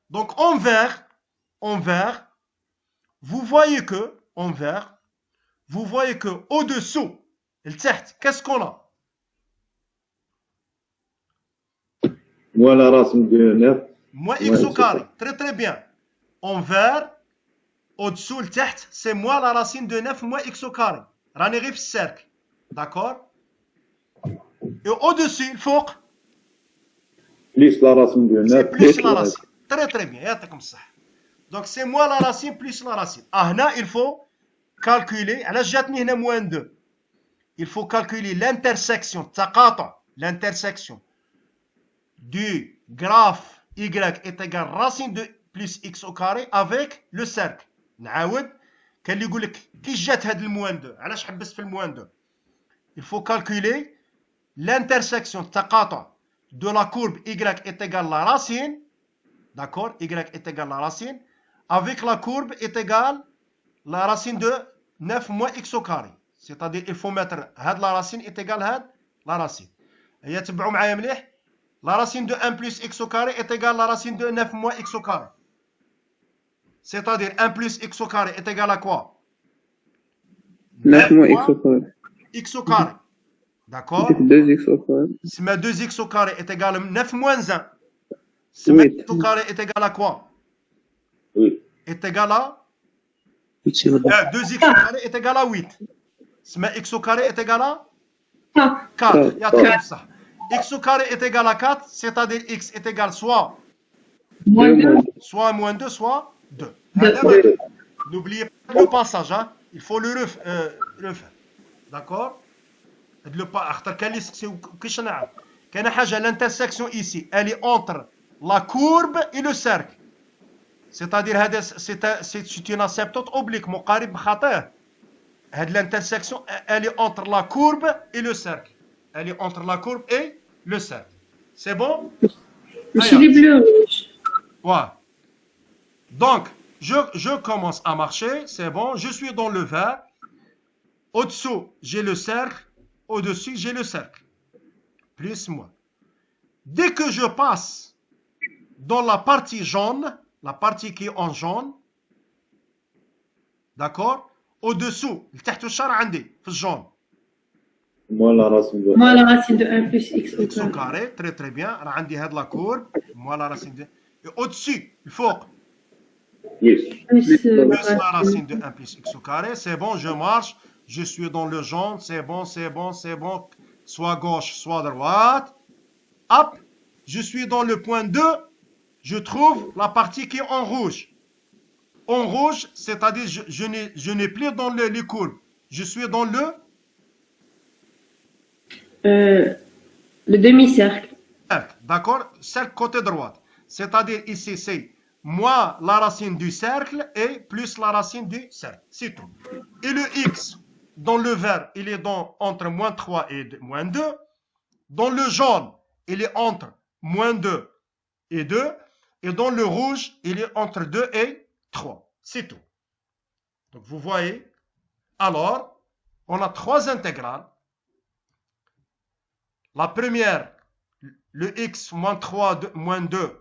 Speaker 1: Donc en vert, vous voyez que, en vert, vous voyez que au-dessous, qu'est-ce qu'on a?
Speaker 5: Moins la racine de 9.
Speaker 1: Moins x au carré. Très très bien. En vert, au-dessous, c'est moins la racine de 9 moins x au carré. راني غير في السيركل. D'accord? Et au-dessus, الفوق,
Speaker 5: Plus la racine de 9.
Speaker 1: c'est plus la racine. Très très bien. يعطيكم الصحة. Donc c'est moins la racine plus la racine. هنا il faut calculer. علاش جاتني هنا moins 2. Il faut calculer l'intersection, تقاطع, l'intersection du graphe y est égal racine de plus x au carré avec le cercle. نعاود. كان اللي يقول لك كي جات هاد الموان 2 علاش حبست في الموان 2. Il faut calculer l'intersection, تقاطع de la courbe y est égal la racine. D'accord? Y est égal la racine avec la courbe est égale la racine de 9 moins x au carré. C'est-à-dire il faut mettre هاد la racine est égale هاد la racine. هيا تبعوا معايا مليح. La racine de 1 plus x au carré est égale la racine de 9 moins x au carré. C'est-à-dire 1 plus x au carré est égal à quoi?
Speaker 3: 9 moins x au carré.
Speaker 1: X au carré. D'accord?
Speaker 3: 2x au carré.
Speaker 1: Si ma 2x au carré est égal à 9 moins 1. Si ma x au carré est égal à quoi?
Speaker 5: Oui.
Speaker 1: Est égal à 2x au carré est égal à 8. Si ma x au carré est égal à 4. X au carré est égal à 4, c'est-à-dire x est égal soit moins 2, soit 2. N'oubliez pas le passage, hein? Il faut le refaire. D'accord? L'intersection ici, elle est entre la courbe et le cercle. C'est-à-dire c'est une asymptote oblique. مقارب بخطيه. L'intersection, elle est entre la courbe et le cercle. Elle est entre la courbe et le cercle. C'est bon?
Speaker 4: C'est les bleus.
Speaker 1: Ouais. Donc, je commence à marcher. C'est bon. Je suis dans le vert. Au-dessous, j'ai le cercle. Au-dessus, j'ai le cercle. Plus moins. Dès que je passe dans la partie jaune, la partie qui est en jaune, d'accord? Au-dessous, تحت الشارع عندي في الجون.
Speaker 5: Moins la racine de
Speaker 4: 1 plus x au
Speaker 1: X au
Speaker 4: carré.
Speaker 1: carré, très très bien. راه عندي هاد la courbe. Moins la racine de. Et au-dessus, الفوق.
Speaker 5: plus.
Speaker 4: Plus
Speaker 1: La racine de 1 plus x au carré. C'est bon, je marche. Je suis dans le jaune. C'est bon, c'est bon, c'est bon. Soit gauche, soit droite. Hop. Je suis dans le point 2. Je trouve la partie qui est en rouge. En rouge, c'est-à-dire je n'ai plus dans les courbes. Je suis dans le
Speaker 4: demi-cercle.
Speaker 1: D'accord? Cercle côté droite. C'est-à-dire ici, c'est moins la racine du cercle et plus la racine du cercle. C'est tout. Et le x, dans le vert, il est entre moins 3 et moins 2. Dans le jaune, il est entre moins 2 et 2. Et dans le rouge, il est entre 2 et 3. C'est tout. Donc vous voyez, alors, on a 3 intégrales. La première, le x moins 3 moins 2.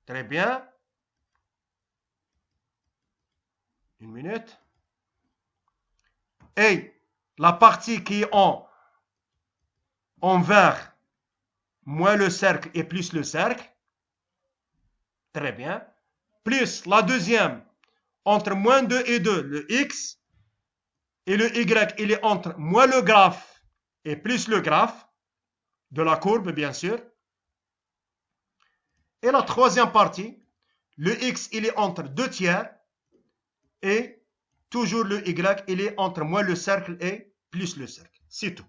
Speaker 1: Très bien. Une minute. Et la partie qui est en vert, moins le cercle et plus le cercle. Très bien. Plus la deuxième, entre moins 2 et 2, le x. Et le y, il est entre moins le graphe et plus le graphe de la courbe, bien sûr. Et la troisième partie, le x, il est entre 2 tiers. Et toujours le y, il est entre moins le cercle et plus le cercle. C'est tout.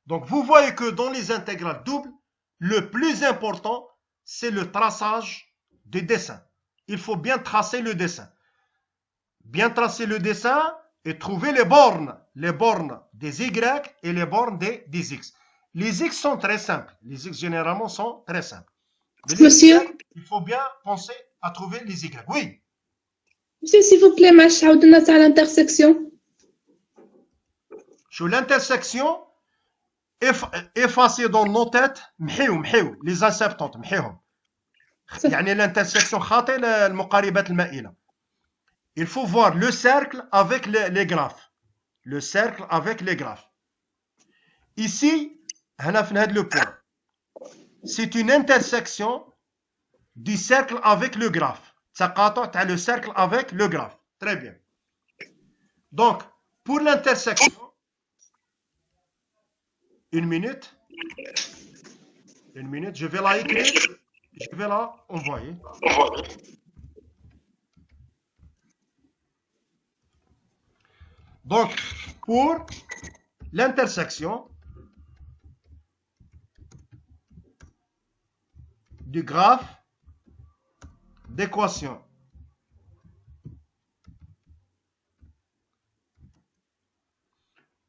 Speaker 1: Donc, vous voyez que dans les intégrales doubles, le plus important, c'est le traçage des dessins. Il faut bien tracer le dessin. Bien tracer le dessin et trouver les bornes des y et les bornes des x. Les x sont très simples. Les x, généralement, sont très simples. Mais
Speaker 4: Monsieur,
Speaker 1: il faut bien penser à trouver les y. Oui.
Speaker 4: Monsieur, s'il vous plaît, معلش عاود لنا تاع l'intersection.
Speaker 1: Sur l'intersection, effacer dans nos têtes, محيو les asymptotes, محيهم. يعني l'intersection خاطئ المقاربات المائلة. Il faut voir le cercle avec les graphes. Le cercle avec les graphes. Ici, هنا في هذا le point. C'est une intersection du cercle avec le graphe. تقاطع تاع le cercle avec le graphe. Très bien. Donc, pour l'intersection, une minute, je vais la écrire, je vais la envoyer. Donc, pour l'intersection du graphe d'équation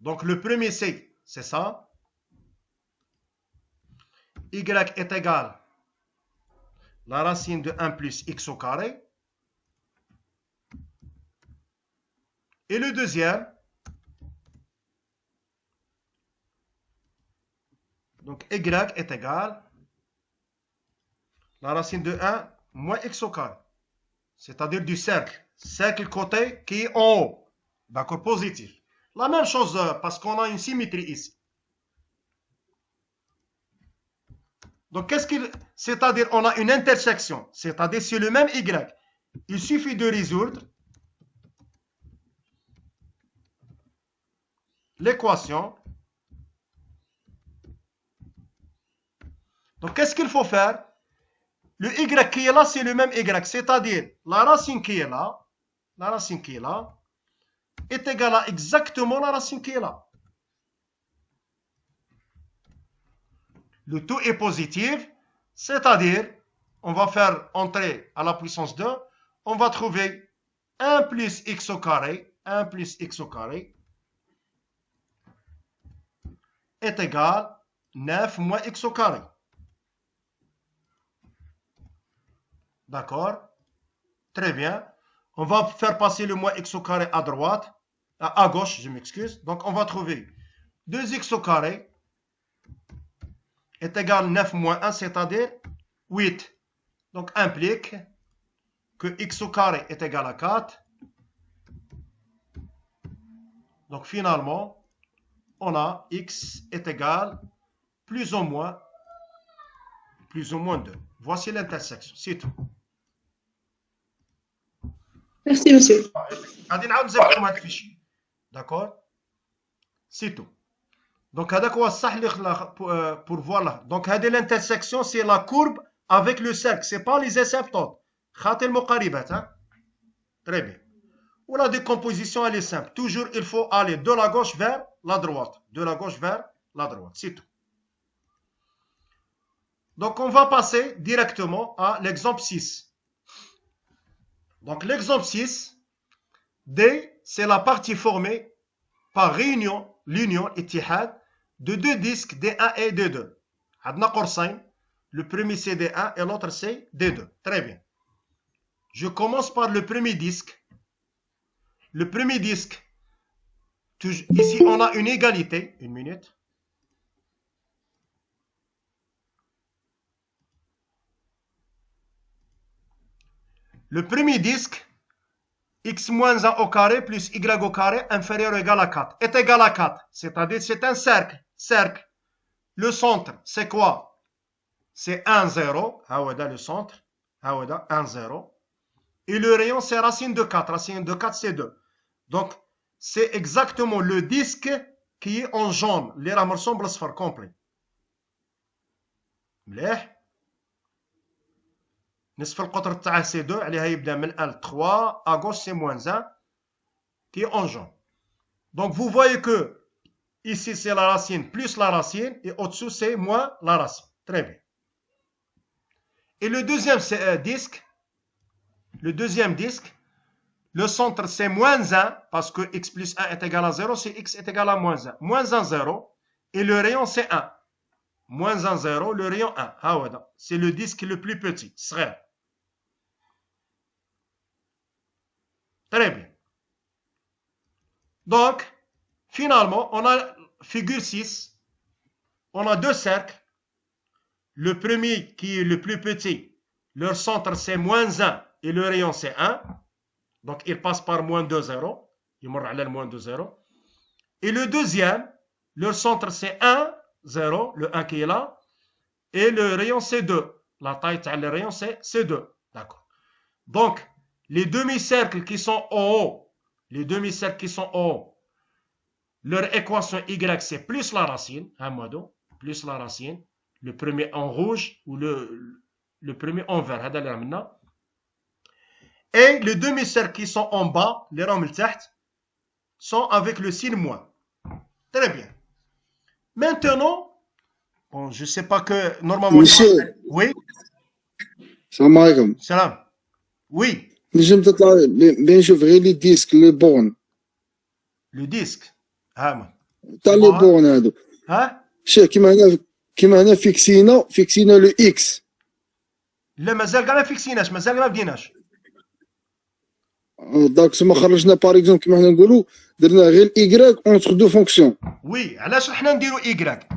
Speaker 1: donc le premier c'est ça, y est égal la racine de 1 plus x au carré, et le deuxième, donc y est égal la racine de 1 moins x au carré, c'est-à-dire du cercle côté qui est en haut, d'accord, positif. La même chose parce qu'on a une symétrie ici. Donc, qu'est-ce qu'il... C'est-à-dire, on a une intersection, c'est-à-dire c'est le même y. Il suffit de résoudre l'équation. Donc, qu'est-ce qu'il faut faire? Le y qui est là, c'est le même y, c'est-à-dire la racine qui est là, est égale à exactement la racine qui est là. Le tout est positif, c'est-à-dire, on va faire entrer à la puissance 2, on va trouver 1 plus x au carré, est égal 9 moins x au carré. D'accord? Très bien. On va faire passer le moins x au carré à droite, à gauche, je m'excuse. Donc, on va trouver 2x au carré est égal à 9 moins 1, c'est-à-dire 8. Donc, implique que x au carré est égal à 4. Donc, finalement, on a x est égal plus ou moins 2. Voici l'intersection, c'est tout.
Speaker 4: Merci, monsieur.
Speaker 1: D'accord? C'est tout. Donc, pour voir là. Donc, l'intersection, c'est la courbe avec le cercle. Ce n'est pas les asymptotes. Très bien. Ou la décomposition, elle est simple. Toujours, il faut aller de la gauche vers la droite. C'est tout. Donc, on va passer directement à l'exemple 6. Donc, l'exemple 6, D, c'est la partie formée par l'union, ittihad, de deux disques D1 et D2. عندنا قرصين. Le premier c'est D1 et l'autre c'est D2. Très bien. Je commence par le premier disque. Le premier disque, ici on a une égalité. Une minute. Le premier disque, x moins 1 au carré plus y au carré inférieur ou égal à 4 est égal à 4. C'est-à-dire c'est un cercle. Cercle. Le centre, c'est quoi? C'est 1, 0. Hawada le centre. Hawada 1, 0. Et le rayon, c'est racine de 4. Racine de 4, c'est 2. Donc, c'est exactement le disque qui est en jaune. Les rames ressemblent à complet. مليح. نصف القطر تاعه سي 2 عليها يبدا من 1 3 à gauche c'est moins 1 qui est en jaune. Donc vous voyez que ici c'est la racine plus la racine et au-dessous c'est moins la racine. Très bien. Et le deuxième disque, le centre c'est moins 1 parce que x plus 1 est égal à 0, c'est x est égal à moins 1. Moins 1, 0 et le rayon c'est 1. Moins 1, 0, le rayon 1. C'est le disque le plus petit. Très bien. Donc, finalement, on a figure 6. On a deux cercles. Le premier qui est le plus petit, leur centre c'est moins 1 et le rayon c'est 1. Donc, il passe par moins 2, 0. Il me rappelle moins 2, 0. Et le deuxième, leur centre c'est 1, 0, le 1 qui est là. Et le rayon c'est 2. La taille du rayon c'est 2. D'accord. Donc, les demi-cercles qui sont en haut, leur équation y c'est plus la racine, plus la racine, le premier en rouge ou le premier en vert. Et les demi-cercles qui sont en bas, les rames sont avec le signe moins. Très bien. Maintenant, bon, je ne sais pas que normalement.
Speaker 7: Monsieur.
Speaker 1: Oui.
Speaker 7: Salam alaikum.
Speaker 1: Salam. Oui.
Speaker 7: نجم تطلع بين نشوف غير لي ديسك لي بورن.
Speaker 1: لو ديسك
Speaker 7: تاع لي بورن هادو. شوف كيما هنا فيكسينا لو اكس.
Speaker 1: لا مازال كاع ما فيكسيناش، مازال ما بديناش.
Speaker 7: داك سما خرجنا باغ اكزومبل كيما حنا نقولوا درنا غير ايكغيك اونتر دو فونكسيون.
Speaker 1: وي علاش حنا نديرو ايكغيك؟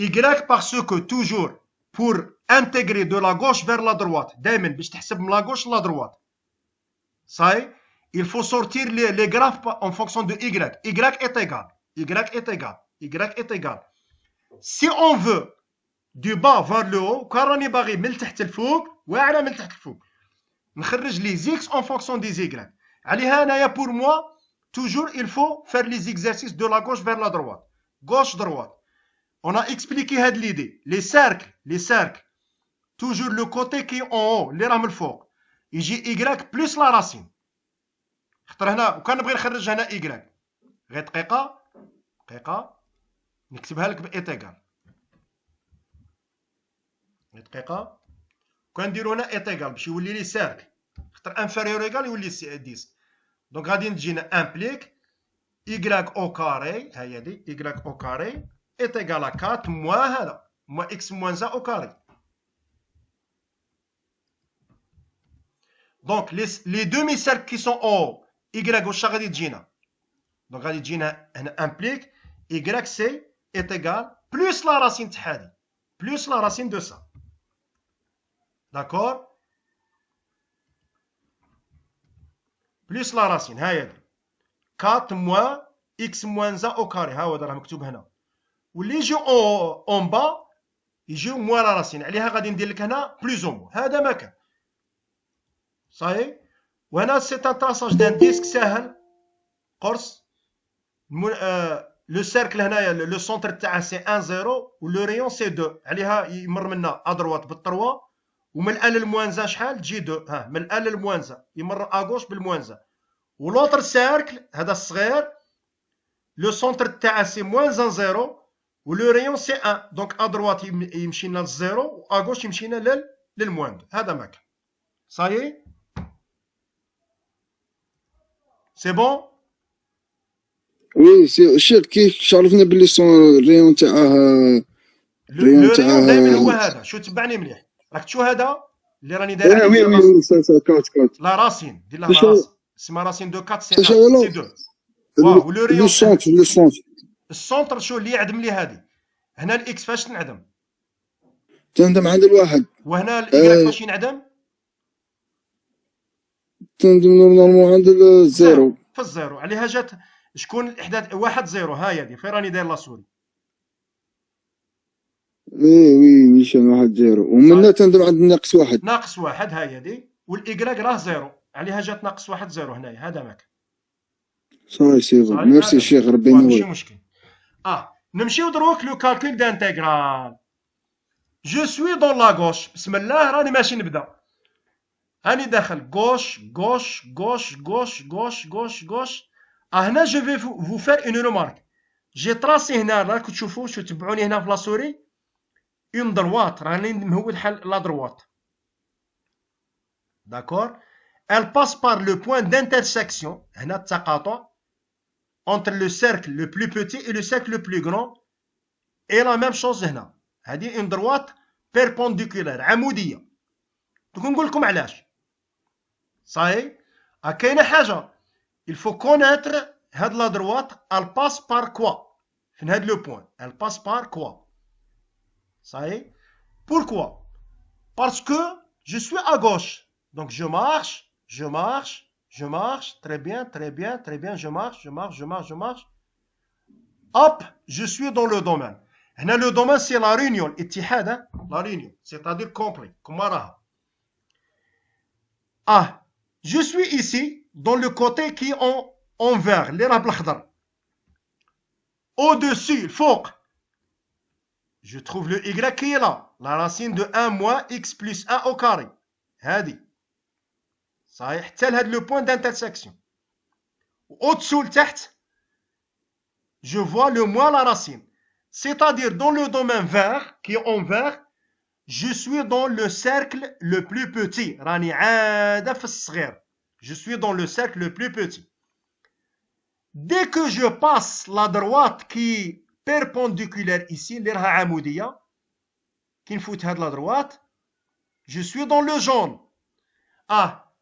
Speaker 1: ايكغيك باسكو توجور بور انتيغري دو لا غوش فير لا دروات، دائما باش تحسب من لا غوش لا دروات. صاي il faut sortir les graphes en fonction de y. Y est égal. Y est égal. Y est égal. Si on veut du bas vers le haut, كان راني باغي من تحت الفوق واعره من تحت الفوق نخرج لي زيكس en fonction des y. عليها انايا pour moi toujours il faut faire les exercices de la gauche vers la droite. Gauche droite. On a expliqué هاد l'idée. Les cercles toujours le côté qui est en haut اللي راه من الفوق يجي y plus la racine. خاطر هنا وكان نبغي نخرج هنا y غير دقيقه نكتبها لك بإيتيغال. غير دقيقه كان نديرو هنا إيتيغال باش يولي لي سيركل، خاطر انفيريور ايغال يولي 10. دونك غادي تجينا امبليك y او كاري، ها هي دي y او كاري إيتيغال 4 موان هذا موان x موان 1 او كاري. Donc, les demi-cercles qui sont en haut, y واش غادي تجينا؟ Donc غادي تجينا هنا implique y c'est est égal plus la racine تاع هادي plus la racine de ça. D'accord? Plus la racine ها هي 4 moins x moins 1 au carré. ها هو راه مكتوب هنا. واللي يجيو en bas يجيو moins la racine. عليها غادي ندير لك هنا plus ou moins. هذا ما كان. صحيح. وهنا c'est un traçage d'un disque ساهل قرص. لو سيركل هنايا لو سونتر تاعها سي 1 0 ولو ريون سي 2 عليها يمر منا ادروات بال3 ومن ال للموان شحال تجي 2. ها من ال للموان يمر اغوش بالموان. ولوتر سيركل هذا الصغير لو سونتر تاعها سي موان 0 ولو ريون سي 1 دونك ادروات يمشي لنا للزيرو واغوش يمشي لنا للموان. هذا ما كان. صايي سي بون.
Speaker 7: وي سي الشيخ كي عرفنا بلي الريون تاعها
Speaker 1: لو ريون دائما هو هذا. شو تبعني مليح، راك تشوف هذا اللي راني داير عليه.
Speaker 7: وي وي سا كات
Speaker 1: لا راسين دير لها راسين، اسمها راسين دو 4 سي 2. واه ولو ريون
Speaker 7: لو سونتر
Speaker 1: السونتر شو اللي يعدم لي هذه. هنا الاكس فاش تنعدم؟
Speaker 7: تندم عند الواحد.
Speaker 1: وهنا الايكغيك فاش ينعدم؟
Speaker 7: تندم نورمالمون عند الزيرو.
Speaker 1: في الزيرو. عليها جات شكون الاحداث؟ 1 0. ها هي فين راني داير لا سوري.
Speaker 7: وي نيشان 1 0 ومنها تندم عند ناقص 1.
Speaker 1: ناقص 1 ها هي دي، والايكغيك راه 0 عليها جات ناقص 1 0 هنايا. هذا ماك
Speaker 7: صاي سي بون. ميرسي الشيخ ربي ينور.
Speaker 1: ماشي مشكل. نمشيو دروك لو كالكول دانتيغرال. جو سوي دون لا غوش. بسم الله راني ماشي نبدا. هاني داخل غوش غوش غوش غوش غوش غوش غوش. هنا جو في فو فير اون رومارك. جي تراسي هنا راكم تشوفوا شو تبعوني هنا في لا سوري اون دروات. راني مهود حل لا دروات. داكور. elle passe par le point d'intersection هنا التقاطع entre le cercle le plus petit et le cercle le plus grand. et la même chose هنا. هذه une droite perpendiculaire عمودية. دوك نقول لكم علاش. صاي كاينه حاجه il faut connaître هاد لا دروات elle passe par quoi. فين هاد لو بوين elle passe par quoi. صاي pourquoi parce que je suis à gauche donc je marche très bien je marche hop je suis dans le domaine. هنا le domaine c'est la réunion الاتحاد. la réunion c'est-à-dire complet كما راها. je suis ici dans le côté qui est en vert اللي راه بالاخضر. au-dessus الفوق je trouve le y qui est là la racine de 1 moins x plus 1 au carré. هذه صحيح حتى لهاد لو بوين d'intersection. au-dessous لتحت je vois le moins la racine, c'est-à-dire dans le domaine vert qui est en vert je suis dans le cercle le plus petit. راني عادة في الصغير. je suis dans le cercle le plus petit. dès que je passe la droite qui est perpendiculaire ici اللي راها عمودية كي نفوت هاد la droite je suis dans le jaune.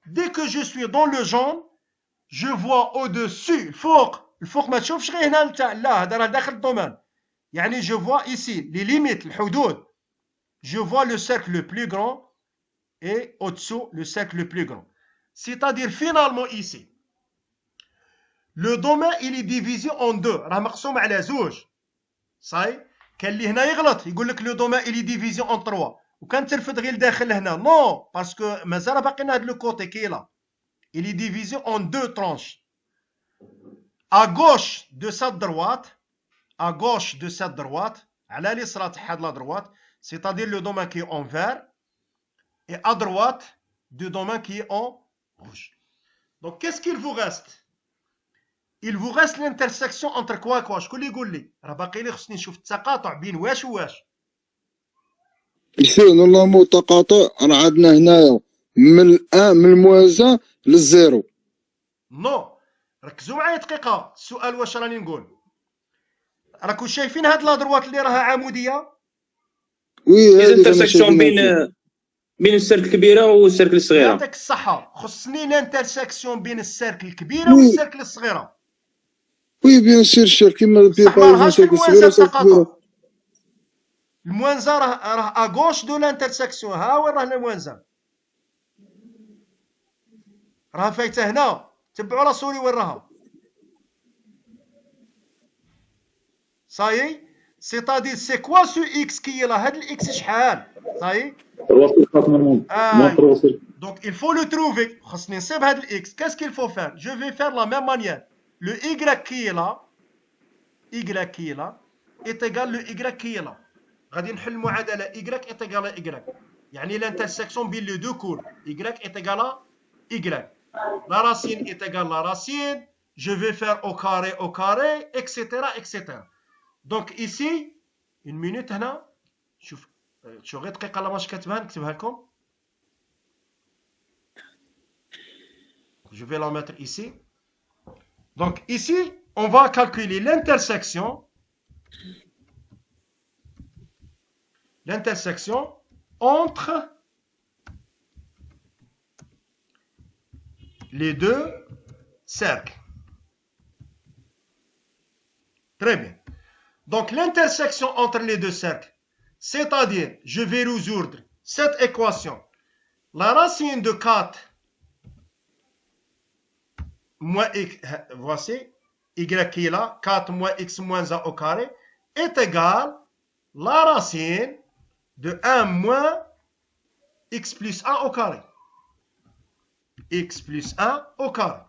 Speaker 1: dès que je suis dans le jaune je vois au-dessus الفوق ما تشوفش غير هنا لا هذا راه داخل الدومين. يعني je vois ici les limites الحدود. je vois le cercle le plus grand et au-dessous le cercle le plus grand. C'est-à-dire finalement ici le domaine il est divisé en deux. راه مقسوم على زوج. صاي كان اللي هنا يغلط يقول لك لو دومين il est divisé en 3 وكان ترفد غير داخل هنا. نو باسكو مازال باقينا هاد لو كوتي كي لا il est divisé en deux tranches. à gauche de cette droite على اليسرى تاع هاد لا droite c'est-à-dire le domaine qui est en vert et à droite du domaine qui est en rouge. Donc qu'est-ce qu'il vous reste? il vous reste l'intersection entre quoi et quoi. شكون اللي يقول لي؟ راه باقي لي خصني نشوف التقاطع بين واش وواش.
Speaker 7: يصير نورمالمون تقاطع راه عندنا هنايا من الموازا للزيرو.
Speaker 1: نو ركزوا معايا دقيقه. السؤال واش راني نقول؟ راكم شايفين هاد لا دروات اللي راها عموديه؟
Speaker 7: وي هذه
Speaker 6: الانترسيكسيون بين السيركل الكبيره والسيركل الصغيره.
Speaker 1: يعطيك الصحه. خصني الانترسيكسيون بين السيركل الكبيره والسيركل الصغيره.
Speaker 7: وي بيان سير كيما
Speaker 1: السيركل الصغيره. الموانزا راه اغوش دو لانترسيكسيون. ها وين راه الموانزا؟ راه فايته هنا. تبعوا لا سوري وين راها. صايي c'est-à-dire c'est quoi ce x qui est là. هاد الاكس شحال؟ صايي donc il faut le trouver. خصني نصيب هاد الاكس. qu'est-ce qu'il faut faire? je vais faire la même manière. le y qui est là est égal le y qui est là. غادي نحل المعادله y est égal à y. يعني l'intersection بين les deux courbes y est égal à y. la racine est égale à la racine. je vais faire au carré etc. donc ici une minute هنا شوف غير دقيقه لا ماش كاتبها نكتبها لكم. je vais la mettre ici. donc ici on va calculer l'intersection l'intersection entre les deux cercles. Très bien. Donc l'intersection entre les deux cercles, c'est-à-dire, je vais résoudre cette équation. La racine de 4 moins x, voici, y qui est là, 4 moins x moins 1 au carré, est égale la racine de 1 moins x plus 1 au carré. X plus 1 au carré.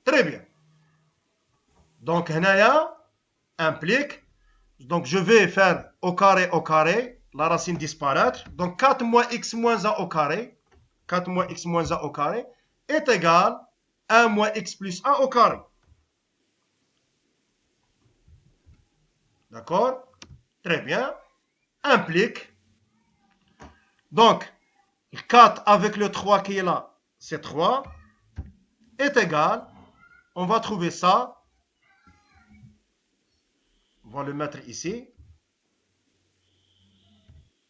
Speaker 1: Très bien. Donc, هنايا implique, donc je vais faire au carré, la racine disparaître. Donc 4 moins x moins 1 au carré, 4 moins x moins 1 au carré est égal à 1 moins x plus 1 au carré. D'accord? Très bien. Implique. Donc, 4 avec le 3 qui est là, c'est 3, est égal, on va trouver ça, on va le mettre ici,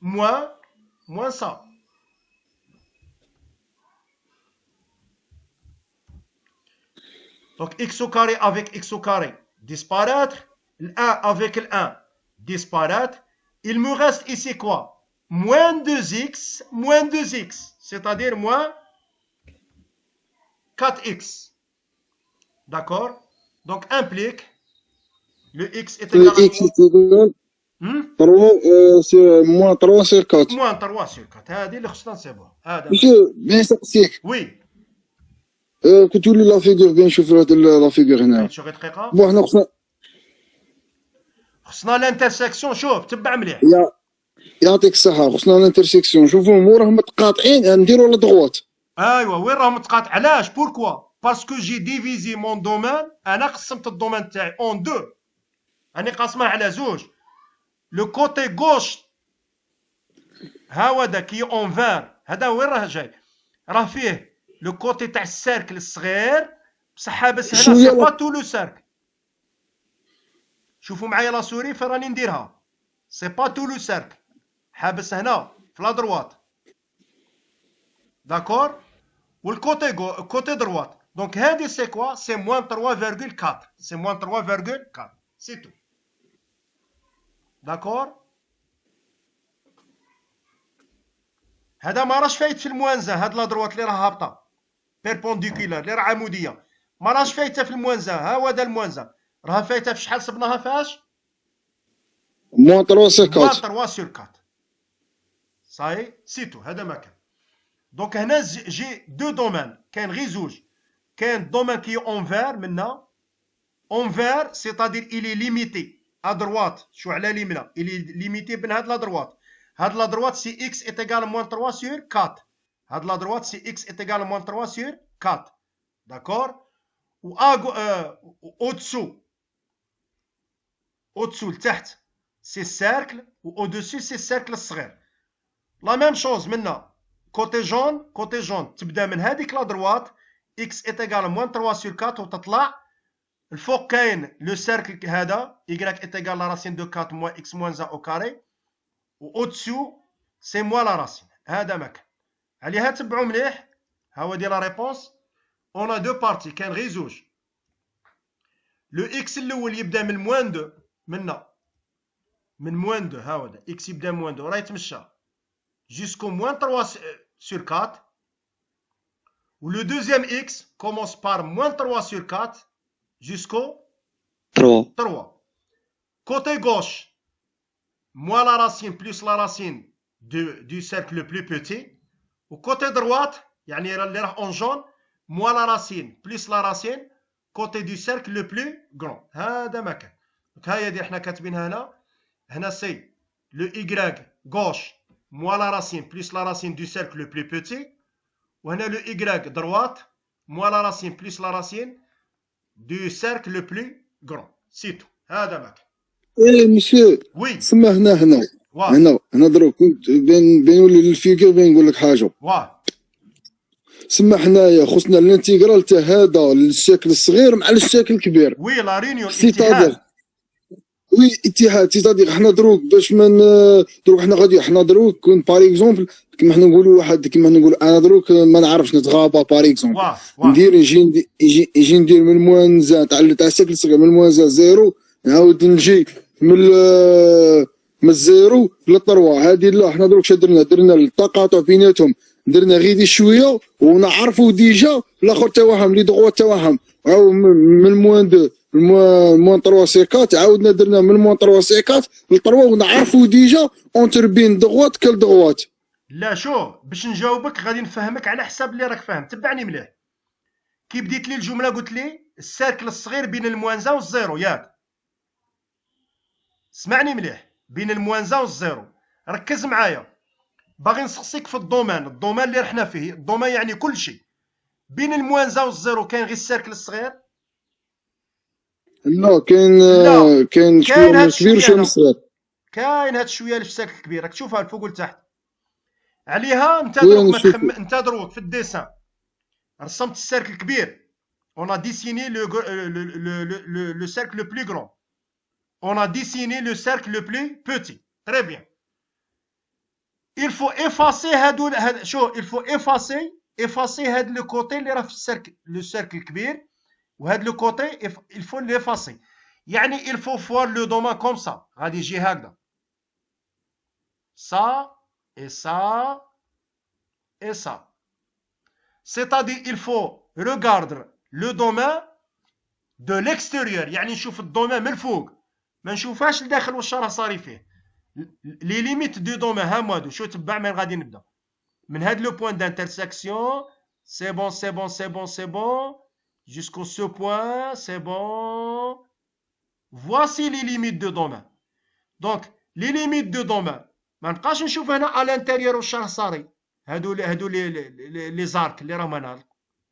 Speaker 1: moins ça. Donc, x au carré avec x au carré, disparaître, le 1 avec le 1, disparaître. Il me reste ici quoi? Moins 2x, c'est-à-dire moins 4x. D'accord? Donc, implique, le x est égal à...
Speaker 7: x est égal 3 moins 3 sur 4.
Speaker 1: Moins 3 sur 4. هذه اللي خصنا نصيبوها. هذا.
Speaker 7: Monsieur, bien نسقسيك.
Speaker 1: Oui.
Speaker 7: كنت تولي لا فيغور بين نشوف لا فيغور هنا.
Speaker 1: شوف دقيقة.
Speaker 7: بون حنا
Speaker 1: خصنا الانترسيكسيون. شوف تبع مليح.
Speaker 7: يعطيك الصحة. خصنا الانترسيكسيون. شوفوا مو راهم متقاطعين نديروا لا دغوات.
Speaker 1: ايوا وين راهم متقاطع؟ علاش؟ بوركوا؟ باسكو جي ديفيزي مون دومين. انا قسمت الدومين تاعي اون دو. راني قاسمه على زوج. لو كوتي غوش هاودا كي اون فير، هذا وين راه جاي؟ راه فيه لو كوتي تاع السيركل الصغير بصح حابس هنا سي با تو لو سيركل. شوفوا معايا لا سوري فين راني نديرها. سي با تو لو سيركل، حابس هنا في لا دروات. داكور؟ والكوتي كوتي دروات. دونك هادي سي كوا؟ سي موان 3.4. سي موان 3.4 سي تو. داكور؟ هذا ما راش فايت في الموانزه. هاد لا دروات اللي راه هابطه بيربونديكولار اللي راه عموديه ما راش فايته في الموانزه. ها هو هذا الموانزه راه فايته في شحال صبناها فاش؟
Speaker 7: موان 3 sur 4.
Speaker 1: موان 3 sur 4. صاي سي تو. هذا ما كان. دونك هنا جي دو دومين. كاين غير زوج. كاين دومين كي اونفير منا. اونفير سيتادير الي ليميتي ا دروات. شو على اليمنى الي ليميتي بين هاد لا دروات. هاد لا دروات سي اكس est égal moins 3 sur 4. هاد لا دروات سي اكس est égal moins 3 sur 4. داكور؟ و au-dessous لتحت سي السيركل و au-dessus سي السيركل الصغير. لا ميم شوز منا كوتي جون تبدا من هذيك لا دروات اكس est égal moins 3 sur 4 وتطلع الفوق كاين لو سيركل هذا y est égal la racine de 4 moins x moins 1 au carré. au-dessous c'est moi la racine. هذا ما كان. عليها تبعوا مليح. ها هو ديال لا ريبونس. on a deux parties. كاين غير زوج. لو اكس الاول يبدا من موان 2 منا من موان 2. ها هو اكس يبدا موان 2 راه يتمشى jusqu'au moins 3 sur 4. و le deuxième x commence par moins 3 sur 4 jusqu'au 3. Côté gauche, moins la racine plus la racine du cercle le plus petit. Au côté droite, يعني اللي راح en jaune, moins la racine plus la racine côté du cercle le plus grand. هذا ما كان. هاي اللي احنا كاتبينها هنا. هنا سي le y gauche moins la racine plus la racine du cercle le plus petit. وهنا le y droite moins la racine plus la racine du cercle le plus grand. C'est tout. هذا ما كان.
Speaker 7: ايه مسيو.
Speaker 1: وي.
Speaker 7: سما هنا دروك بين نولي للفيكر بين نقول لك حاجه.
Speaker 1: واه.
Speaker 7: سما حنايا خصنا الانتيغرال تاع هذا للشكل الصغير مع الشكل الكبير.
Speaker 1: وي لا رينيون اتحاد.
Speaker 7: وي اتحاد تيتادير حنا دروك باش من دروك حنا غادي حنا دروك كون باغ اكزومبل كيما حنا نقولوا واحد كيما نقول انا دروك ما نعرفش نتغابى باغ اكزومبل ندير يجي ندير من الموانزه تاع الساكل الصغير من الموانزه زيرو نعاود نجي من الزيرو للطروا هذه لا حنا دروك درنا التقاطع بيناتهم درنا غير شويه ونعرفوا ديجا الاخر توهم لي دغوا توهم او من موان دو موان 3 سي 4 عاودنا درنا من موان 3 سي 4 للطروا ونعرفوا ديجا اونتر بين دغوات كل دغوات.
Speaker 1: لا شو باش نجاوبك غادي نفهمك على حساب اللي راك فاهم. تبعني مليح. كي بديت لي الجمله قلت لي السيركل الصغير بين الموانزه والزيرو ياك. اسمعني مليح بين الموانزه والزيرو. ركز معايا باغي نسقسيك في الدومين اللي رحنا فيه. الدومين يعني كل شيء. بين الموانزه والزيرو كاين غير السيركل الصغير.
Speaker 7: لا كاين شويه من الكبير وشويه من الصغير.
Speaker 1: كاين هاد الشويه اللي في السيركل الكبير راك تشوفها الفوق والتحت عليها. انت دروك في الديسان رسمت السيركل الكبير. On a dessiné le cercle le plus grand. On a dessiné le cercle le plus petit. Très bien. Il faut effacer il faut effacer هاد le côté اللي راه في le cercle الكبير وهاد le côté il faut l'effacer. يعني il faut voir le domaine comme ça. غادي يجي هكذا. Ça et ça et ça. C'est-à-dire il faut regarder le domaine de l'extérieur. يعني نشوف الدومين من الفوق ما نشوفهاش لداخل واش راه صاري فيه. لي ليميت دو دومين هما هادو. شو تبع من غادي نبدا من هاد لو بوين d'intersection. C'est bon, c'est bon, c'est bon, c'est bon. Jusqu'au ce point, c'est bon. Voici les limites de domaine. Donc les limites de domaine ما نبقاش نشوف هنا à l'intérieur واش راه صاري. هادو لي زارك اللي راهم هنا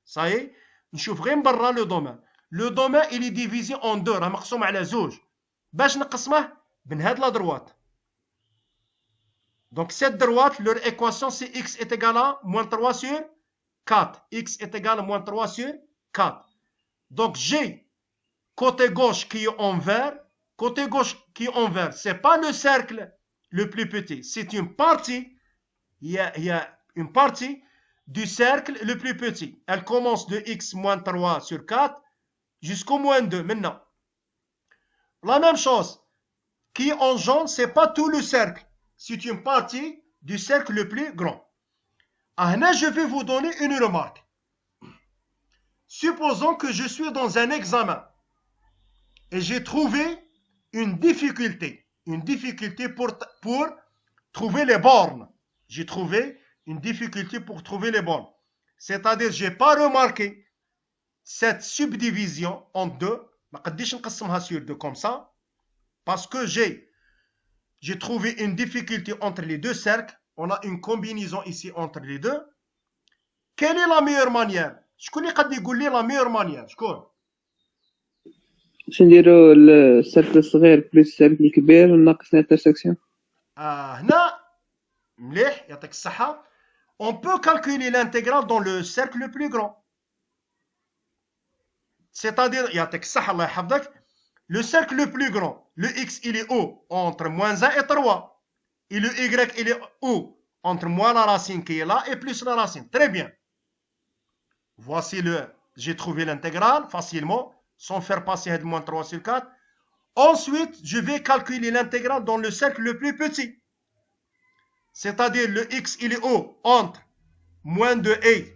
Speaker 1: صاي نشوف غير من برا لو دومين. لو دومين il est divisé en deux. راه مقسوم على زوج. باش نقسمه من هاد لا دروات. Donc cette droite, leur équation c'est x est égal à moins 3 sur 4. X est égal à moins 3 sur 4. Donc j'ai côté gauche qui est en vert. Côté gauche qui est en vert, c'est pas le cercle le plus petit. C'est une partie. Il y a une partie du cercle le plus petit. Elle commence de x moins 3 sur 4 jusqu'au moins 2. Maintenant, la même chose. Qui est en jaune, c'est pas tout le cercle. C'est une partie du cercle le plus grand. Là, je vais vous donner une remarque. Supposons que je suis dans un examen et j'ai trouvé une difficulté pour trouver les bornes. J'ai trouvé une difficulté pour trouver les bornes. C'est-à-dire, je n'ai pas remarqué cette subdivision en deux. Je ne peux pas sur deux comme ça parce que j'ai trouvé une difficulté entre les deux cercles. On a une combinaison ici entre les deux. Quelle est la meilleure manière? شكون اللي قد يقول لي la meilleure manière؟ شكون؟
Speaker 3: باش نديرو السيركل الصغير بلس السيركل الكبير وناقص الانترسكسيون.
Speaker 1: هنا مليح يعطيك الصحة. On peut calculer l'intégrale dans le cercle le plus grand. C'est-à-dire يعطيك الصحة الله يحفظك. Le cercle le plus grand, le x il est où? Entre moins 1 et 3. Et le y il est où? Entre moins la racine qui est là et plus la racine. Très bien. Voici j'ai trouvé l'intégrale facilement, sans faire passer de moins 3 sur 4. Ensuite, je vais calculer l'intégrale dans le cercle le plus petit. C'est-à-dire le x il est où? Entre moins 2 et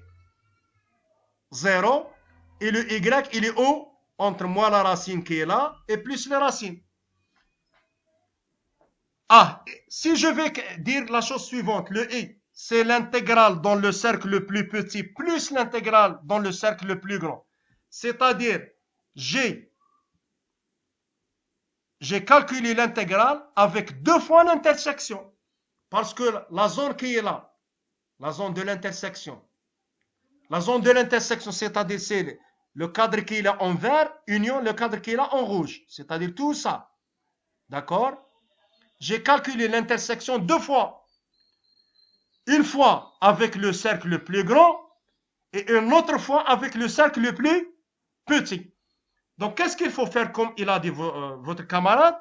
Speaker 1: 0. Et le y il est où? Entre moins la racine qui est là et plus les racines. Si je vais dire la chose suivante, le i, c'est l'intégrale dans le cercle le plus petit plus l'intégrale dans le cercle le plus grand. C'est-à-dire, j'ai calculé l'intégrale avec 2 fois l'intersection. Parce que la zone qui est là, la zone de l'intersection, c'est-à-dire c'est le cadre qui est là en vert, union le cadre qui est là en rouge. C'est-à-dire tout ça. D'accord? J'ai calculé l'intersection 2 fois. Une fois avec le cercle le plus grand et une autre fois avec le cercle le plus petit. Donc, qu'est-ce qu'il faut faire comme il a dit votre camarade?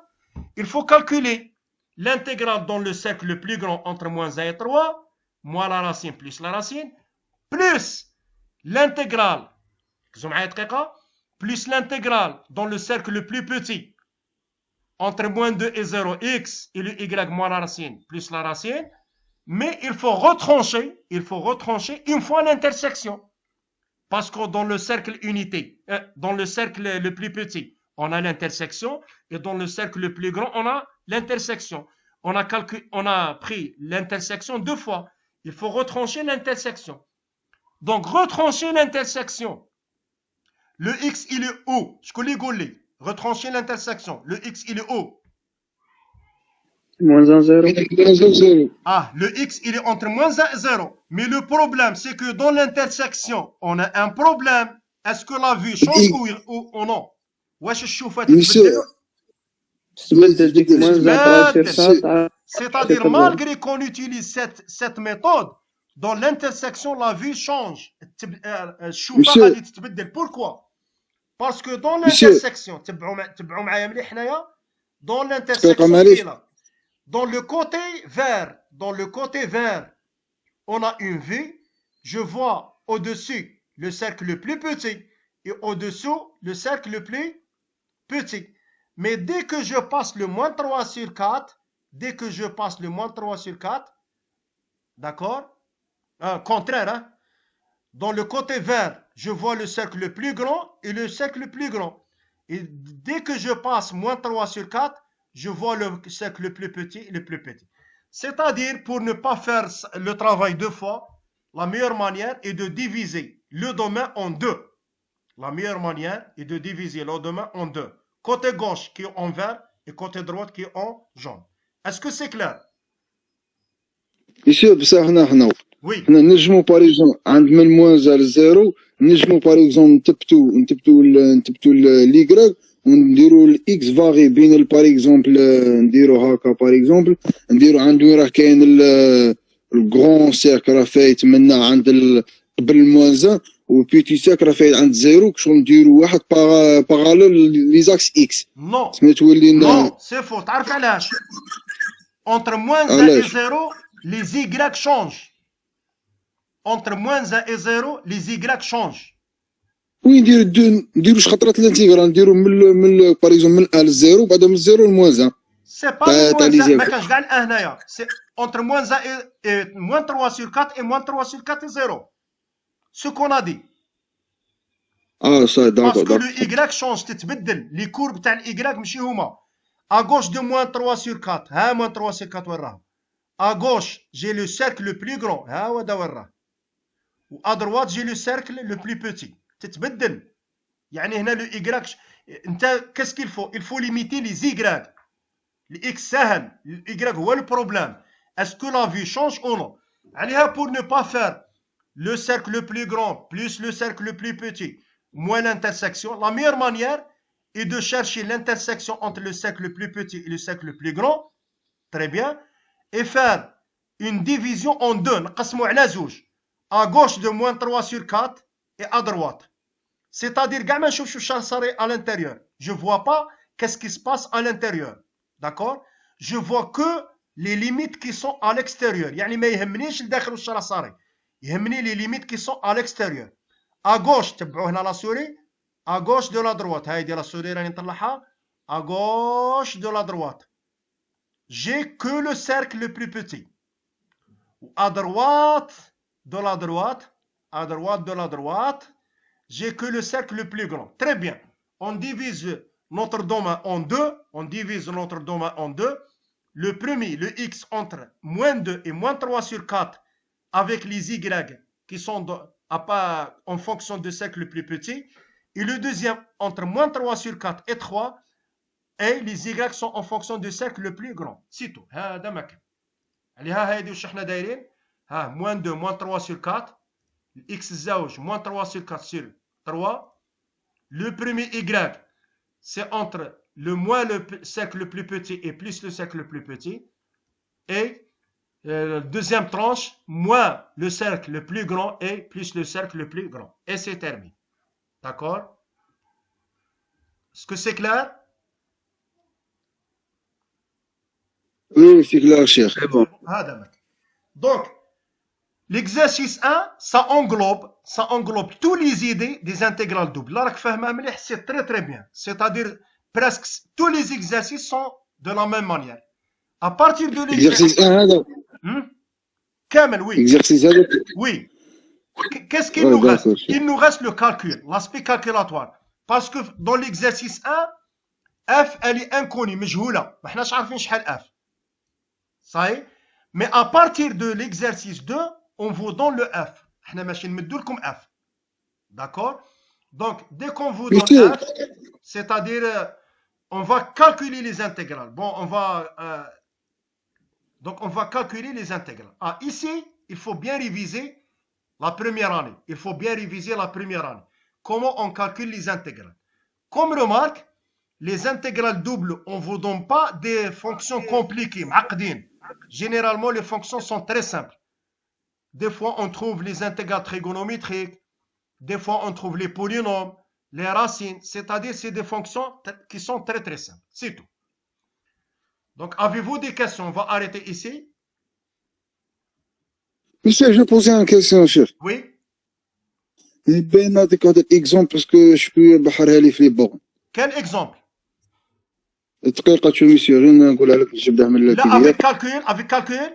Speaker 1: il faut calculer l'intégrale dans le cercle le plus grand entre moins 1 et 3, moins la racine plus la racine, plus l'intégrale, plus l'intégrale dans le cercle le plus petit entre moins 2 et 0, x et le y moins la racine plus la racine, mais il faut retrancher une fois l'intersection. Parce que dans le cercle unité, dans le cercle le plus petit, on a l'intersection, et dans le cercle le plus grand, on a l'intersection. On a pris l'intersection 2 fois. Il faut retrancher l'intersection. Donc, retrancher l'intersection. Le x, il est où? Je connais Gaulle. Retrancher l'intersection. Le x, il est où?
Speaker 3: Moins 1, 0.
Speaker 1: Ah, le x, il est entre moins 1 et 0. Mais le problème, c'est que dans l'intersection, on a un problème. Est-ce que la vue change ou non? واش الشوفة تتبدل؟ C'est-à-dire, malgré qu'on utilise cette méthode, dans l'intersection, la vue change. الشوفة غادي تتبدل. Pourquoi? Parce que dans l'intersection, تبعوا معايا مليح حنايا. Dans l'intersection, dans le côté vert, on a une vue. Je vois au-dessus le cercle le plus petit et au-dessous le cercle le plus petit. Mais dès que je passe le moins 3 sur 4, d'accord? Contraire, hein? Dans le côté vert, je vois le cercle le plus grand et le cercle le plus grand. Et dès que je passe moins 3 sur 4, je vois le cercle le plus petit et le plus petit. C'est-à-dire, pour ne pas faire le travail 2 fois, la meilleure manière est de diviser le domaine en 2. La meilleure manière est de diviser le domaine en 2. Côté gauche qui est en vert et côté droite qui est en jaune. Est-ce que c'est clair?
Speaker 7: يصير بصح هنا
Speaker 1: Oui.
Speaker 7: حنا نجمو باغ اكزومبل عند من موان زيرو نجمو باغ اكزومبل نثبتو ليكراك ونديرو الاكس فاغي بين باغ اكزومبل نديرو هكا باغ اكزومبل نديرو عند وين راه كاين الكغون سيرك راه فايت منا عند قبل الموان وبيتي ساك راه فايت عند زيرو كشغل نديرو واحد باغاليل لي زاكس اكس.
Speaker 1: نو
Speaker 7: تولي
Speaker 1: نو سي فو. تعرف علاش؟ entre moins 1 et 0 les y changent. Entre moins 1 et 0 les y changent.
Speaker 7: وين نديرو خطرات الانتيغرال نديرو من باغ اكزومبل من ال زيرو بعد من الزيرو لموان 1.
Speaker 1: سي با موان 1 ما كانش كاع الان هنايا. سي entre moins 1 et moins 3 sur 4 et moins 3 sur 4 et 0. Ce qu'on a dit.
Speaker 7: صافي داكور.
Speaker 1: Parce que le y change تتبدل. Les courbes تاع ال y ماشي هما. À gauche de moins 3 sur 4. ها moins 3 sur 4 وين راه. À gauche, j'ai le cercle le plus grand. ها هو دا وين راه. و à droite, j'ai le cercle le plus petit. تتبدل. يعني هنا le y انت qu'est-ce qu'il faut? Il faut limiter les y. Les x سهل. Le y هو le problème. Est-ce que la vue change ou non? عليها pour ne pas faire le cercle le plus grand plus le cercle le plus petit moins l'intersection. La meilleure manière est de chercher l'intersection entre le cercle le plus petit et le cercle le plus grand. Très bien. Et faire une division en 2. نقسموا على زوج. À gauche de moins 3 sur 4 et à droite. C'est-à-dire كاع ما نشوفش واش صاري à l'intérieur. Je vois pas qu'est-ce qui se passe à l'intérieur. D'accord? Je vois que les limites qui sont à l'extérieur. يعني ما يهمنيش الداخل واش راه صاري. يهمني les limites qui sont à l'extérieur. À gauche تبعوا هنا la souris. À gauche de la droite. هاي ديال la souris راني نطلعها. À gauche de la droite. J'ai que le cercle le plus petit. À droite de la droite, j'ai que le cercle le plus grand. Très bien. On divise notre domaine en 2. Le premier, le x entre moins 2 et moins 3 sur 4 avec les y qui sont en fonction du cercle le plus petit. Et le deuxième entre moins 3 sur 4 et 3 et les y sont en fonction du cercle le plus grand. C'est tout. هذا ما كان. عليها هذه واش حنا دايرين؟ ها moins 2 moins 3 sur 4 x زوج moins 3 sur 4 sur 3. Le premier y c'est entre le moins le cercle le plus petit et plus le cercle le plus petit. Et deuxième tranche, moins le cercle le plus grand et plus le cercle le plus grand. Et c'est terminé. D'accord? Est-ce que c'est clair?
Speaker 7: Oui, c'est clair, cher.
Speaker 2: C'est bon.
Speaker 1: Donc, l'exercice 1, ça englobe tous les idées des intégrales doubles. Là, c'est très très bien. C'est-à-dire, presque tous les exercices sont de la même manière. À partir de l'exercice 1, Kamel, oui.
Speaker 7: Exercice 1,
Speaker 1: oui. Qu'est-ce qu'il nous reste? Il nous reste le calcul, l'aspect calculatoire. Parce que dans l'exercice 1, F, elle est inconnue, مجهولة. ما حناش عارفين شحال F. Ça y est. Mais à partir de l'exercice 2, on vous donne le F. حنا ماشي نمدو لكم F. D'accord? Donc, dès qu'on vous donne F, c'est-à-dire, on va calculer les intégrales. Bon, donc, on va calculer les intégrales. Ah, ici, il faut bien réviser la première année. Il faut bien réviser la première année. Comment on calcule les intégrales? Comme remarque, les intégrales doubles, on ne vous donne pas des fonctions compliquées. Généralement, les fonctions sont très simples. Des fois, on trouve les intégrales trigonométriques. Des fois, on trouve les polynômes, les racines. C'est-à-dire, c'est des fonctions qui sont très très simples. C'est tout. Donc, avez-vous des questions? On va arrêter ici.
Speaker 7: Monsieur, je vais poser une question, chef.
Speaker 1: Oui.
Speaker 7: Ben, نعطيك هذا exemple parce que شكون بحرها لي في لي بورن.
Speaker 1: Quel exemple?
Speaker 7: دقيقة شو مسيو غير نقولها لك نجبدها من
Speaker 1: لا avec calcul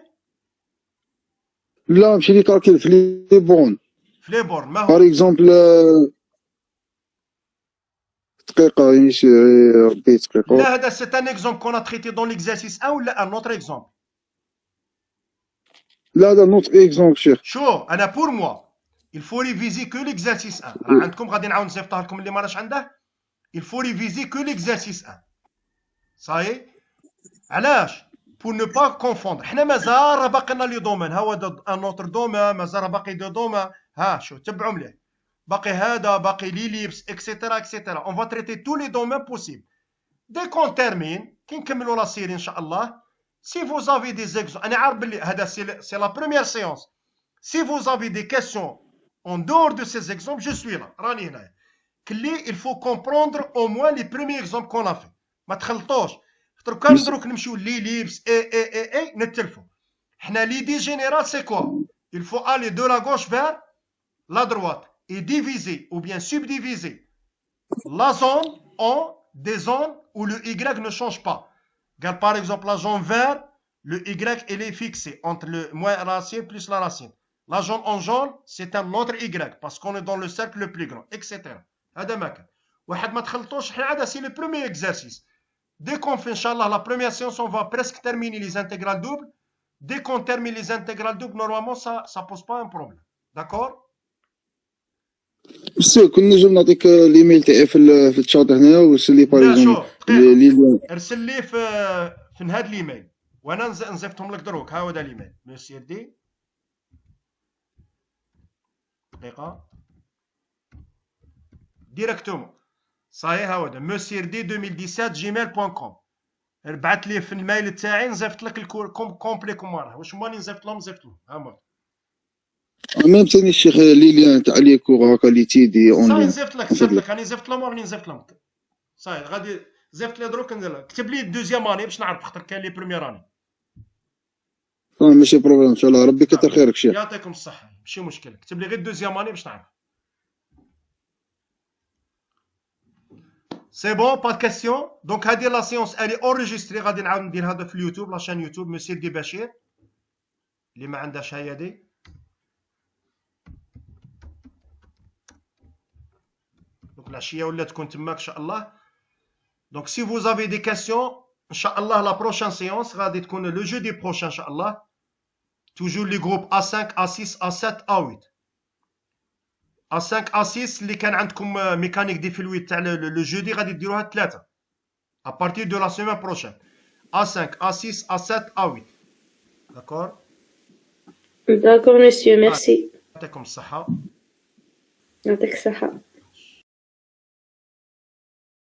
Speaker 7: لا ماشي لي كالكول في لي بورن.
Speaker 1: في لي بورن ما هو؟
Speaker 7: باغ اكزومبل دقيقة مسيو ربي دقيقة.
Speaker 1: لا هذا c'est un exemple qu'on a traité dans l'exercice 1 ولا un autre exemple؟
Speaker 7: لا هذا نوت اكزومبل شيخ.
Speaker 1: شو أنا pour moi il faut réviser que l'exercice 1. راه عندكم غادي نعاود نصيفطها لكم اللي ما راش عنده. Il faut réviser que l'exercice 1. Ça y est. علاش؟ pour ne pas confondre. حنا مازال راه باقي لنا لي دومين. ها هو ان اوتر دومين، مازال راه باقي دو دومين. ها شو تبعوا مليح. باقي هذا، باقي ليليبس اكسيتيرا اكسيتيرا. On va traiter tous les domaines possibles. Dès qu'on termine, كي نكملوا لا سيري ان شاء الله. Si vous avez des exemples, أنا عارف بلي هذا c'est la première séance. Si vous avez des questions en dehors de ces exemples, je suis là. راني هنا. il faut comprendre au moins les premiers exemples qu'on a fait. ما تخلطوش. كان دروك نمشيو لي ليبس اي نتلفوا. حنا l'idée générale c'est quoi? Il faut aller de la gauche vers la droite et diviser ou bien subdiviser la zone en des zones où le y ne change pas. Regarde par exemple la zone vert, le y il est fixé entre le moins racine plus la racine. La zone en jaune, c'est un autre y parce qu'on est dans le cercle le plus grand, etc. هذا ما كان. واحد ما تخلطوش حنا هذا c'est le premier exercice. Dès qu'on fait, Inch'Allah, la première séance, on va presque terminer les intégrales doubles. Dès qu'on termine les intégrales doubles, normalement, ça ne pose pas un problème. D'accord?
Speaker 7: بس كنا نجم نعطيك الايميل تاعي في الشات هنا وارسل لي باغ اكزومبل
Speaker 1: ارسل لي في هذا الايميل وانا نزيفتهم لك دروك. ها هو هذا الايميل مسير دي دقيقه ديريكتومون صحيح. ها هو هذا مسير دي 2017 gmail.com. بعث لي في الميل تاعي نزيفت لك كومبلي كومار. واش هما اللي نزيفت لهم ها هما.
Speaker 7: ميم ثاني الشيخ لي ليان تاع لي كور هكا لي تيدي اون
Speaker 1: صاي نزيفت لك راني زفت لهم وراني نزيفت لهم. صاي غادي زيفت لي دروك ندير لك. كتب لي الدوزيام اني باش نعرف خاطر كاين لي بروميير اني.
Speaker 7: ماشي بروبليم ان شاء الله. ربي كثر خيرك شيخ.
Speaker 1: يعطيكم الصحه ماشي مشكل. كتب لي غير الدوزيام اني باش نعرف. سي بون با كاستيون. دونك هذه لا سيونس الي اوريجستري غادي نعاود ندير هذا في اليوتيوب لاشين يوتيوب مسير دي بشير اللي ما عندهاش هي دي. العشيه ولا تكون تماك ان شاء الله. دونك سي فوز افي دي كاستيون ان شاء الله لا بروشين سيونس غادي تكون لو جودي بروشين ان شاء الله. توجور لي جروب A5 A6 A7 A8. A5 A6 اللي كان عندكم ميكانيك دي فلويد تاع لو جودي غادي ديروها 3 à partir de la semaine prochaine. A5 A6 A7 A8. D'accord?
Speaker 4: D'accord monsieur, merci.
Speaker 1: يعطيكم الصحه.
Speaker 4: يعطيك الصحه.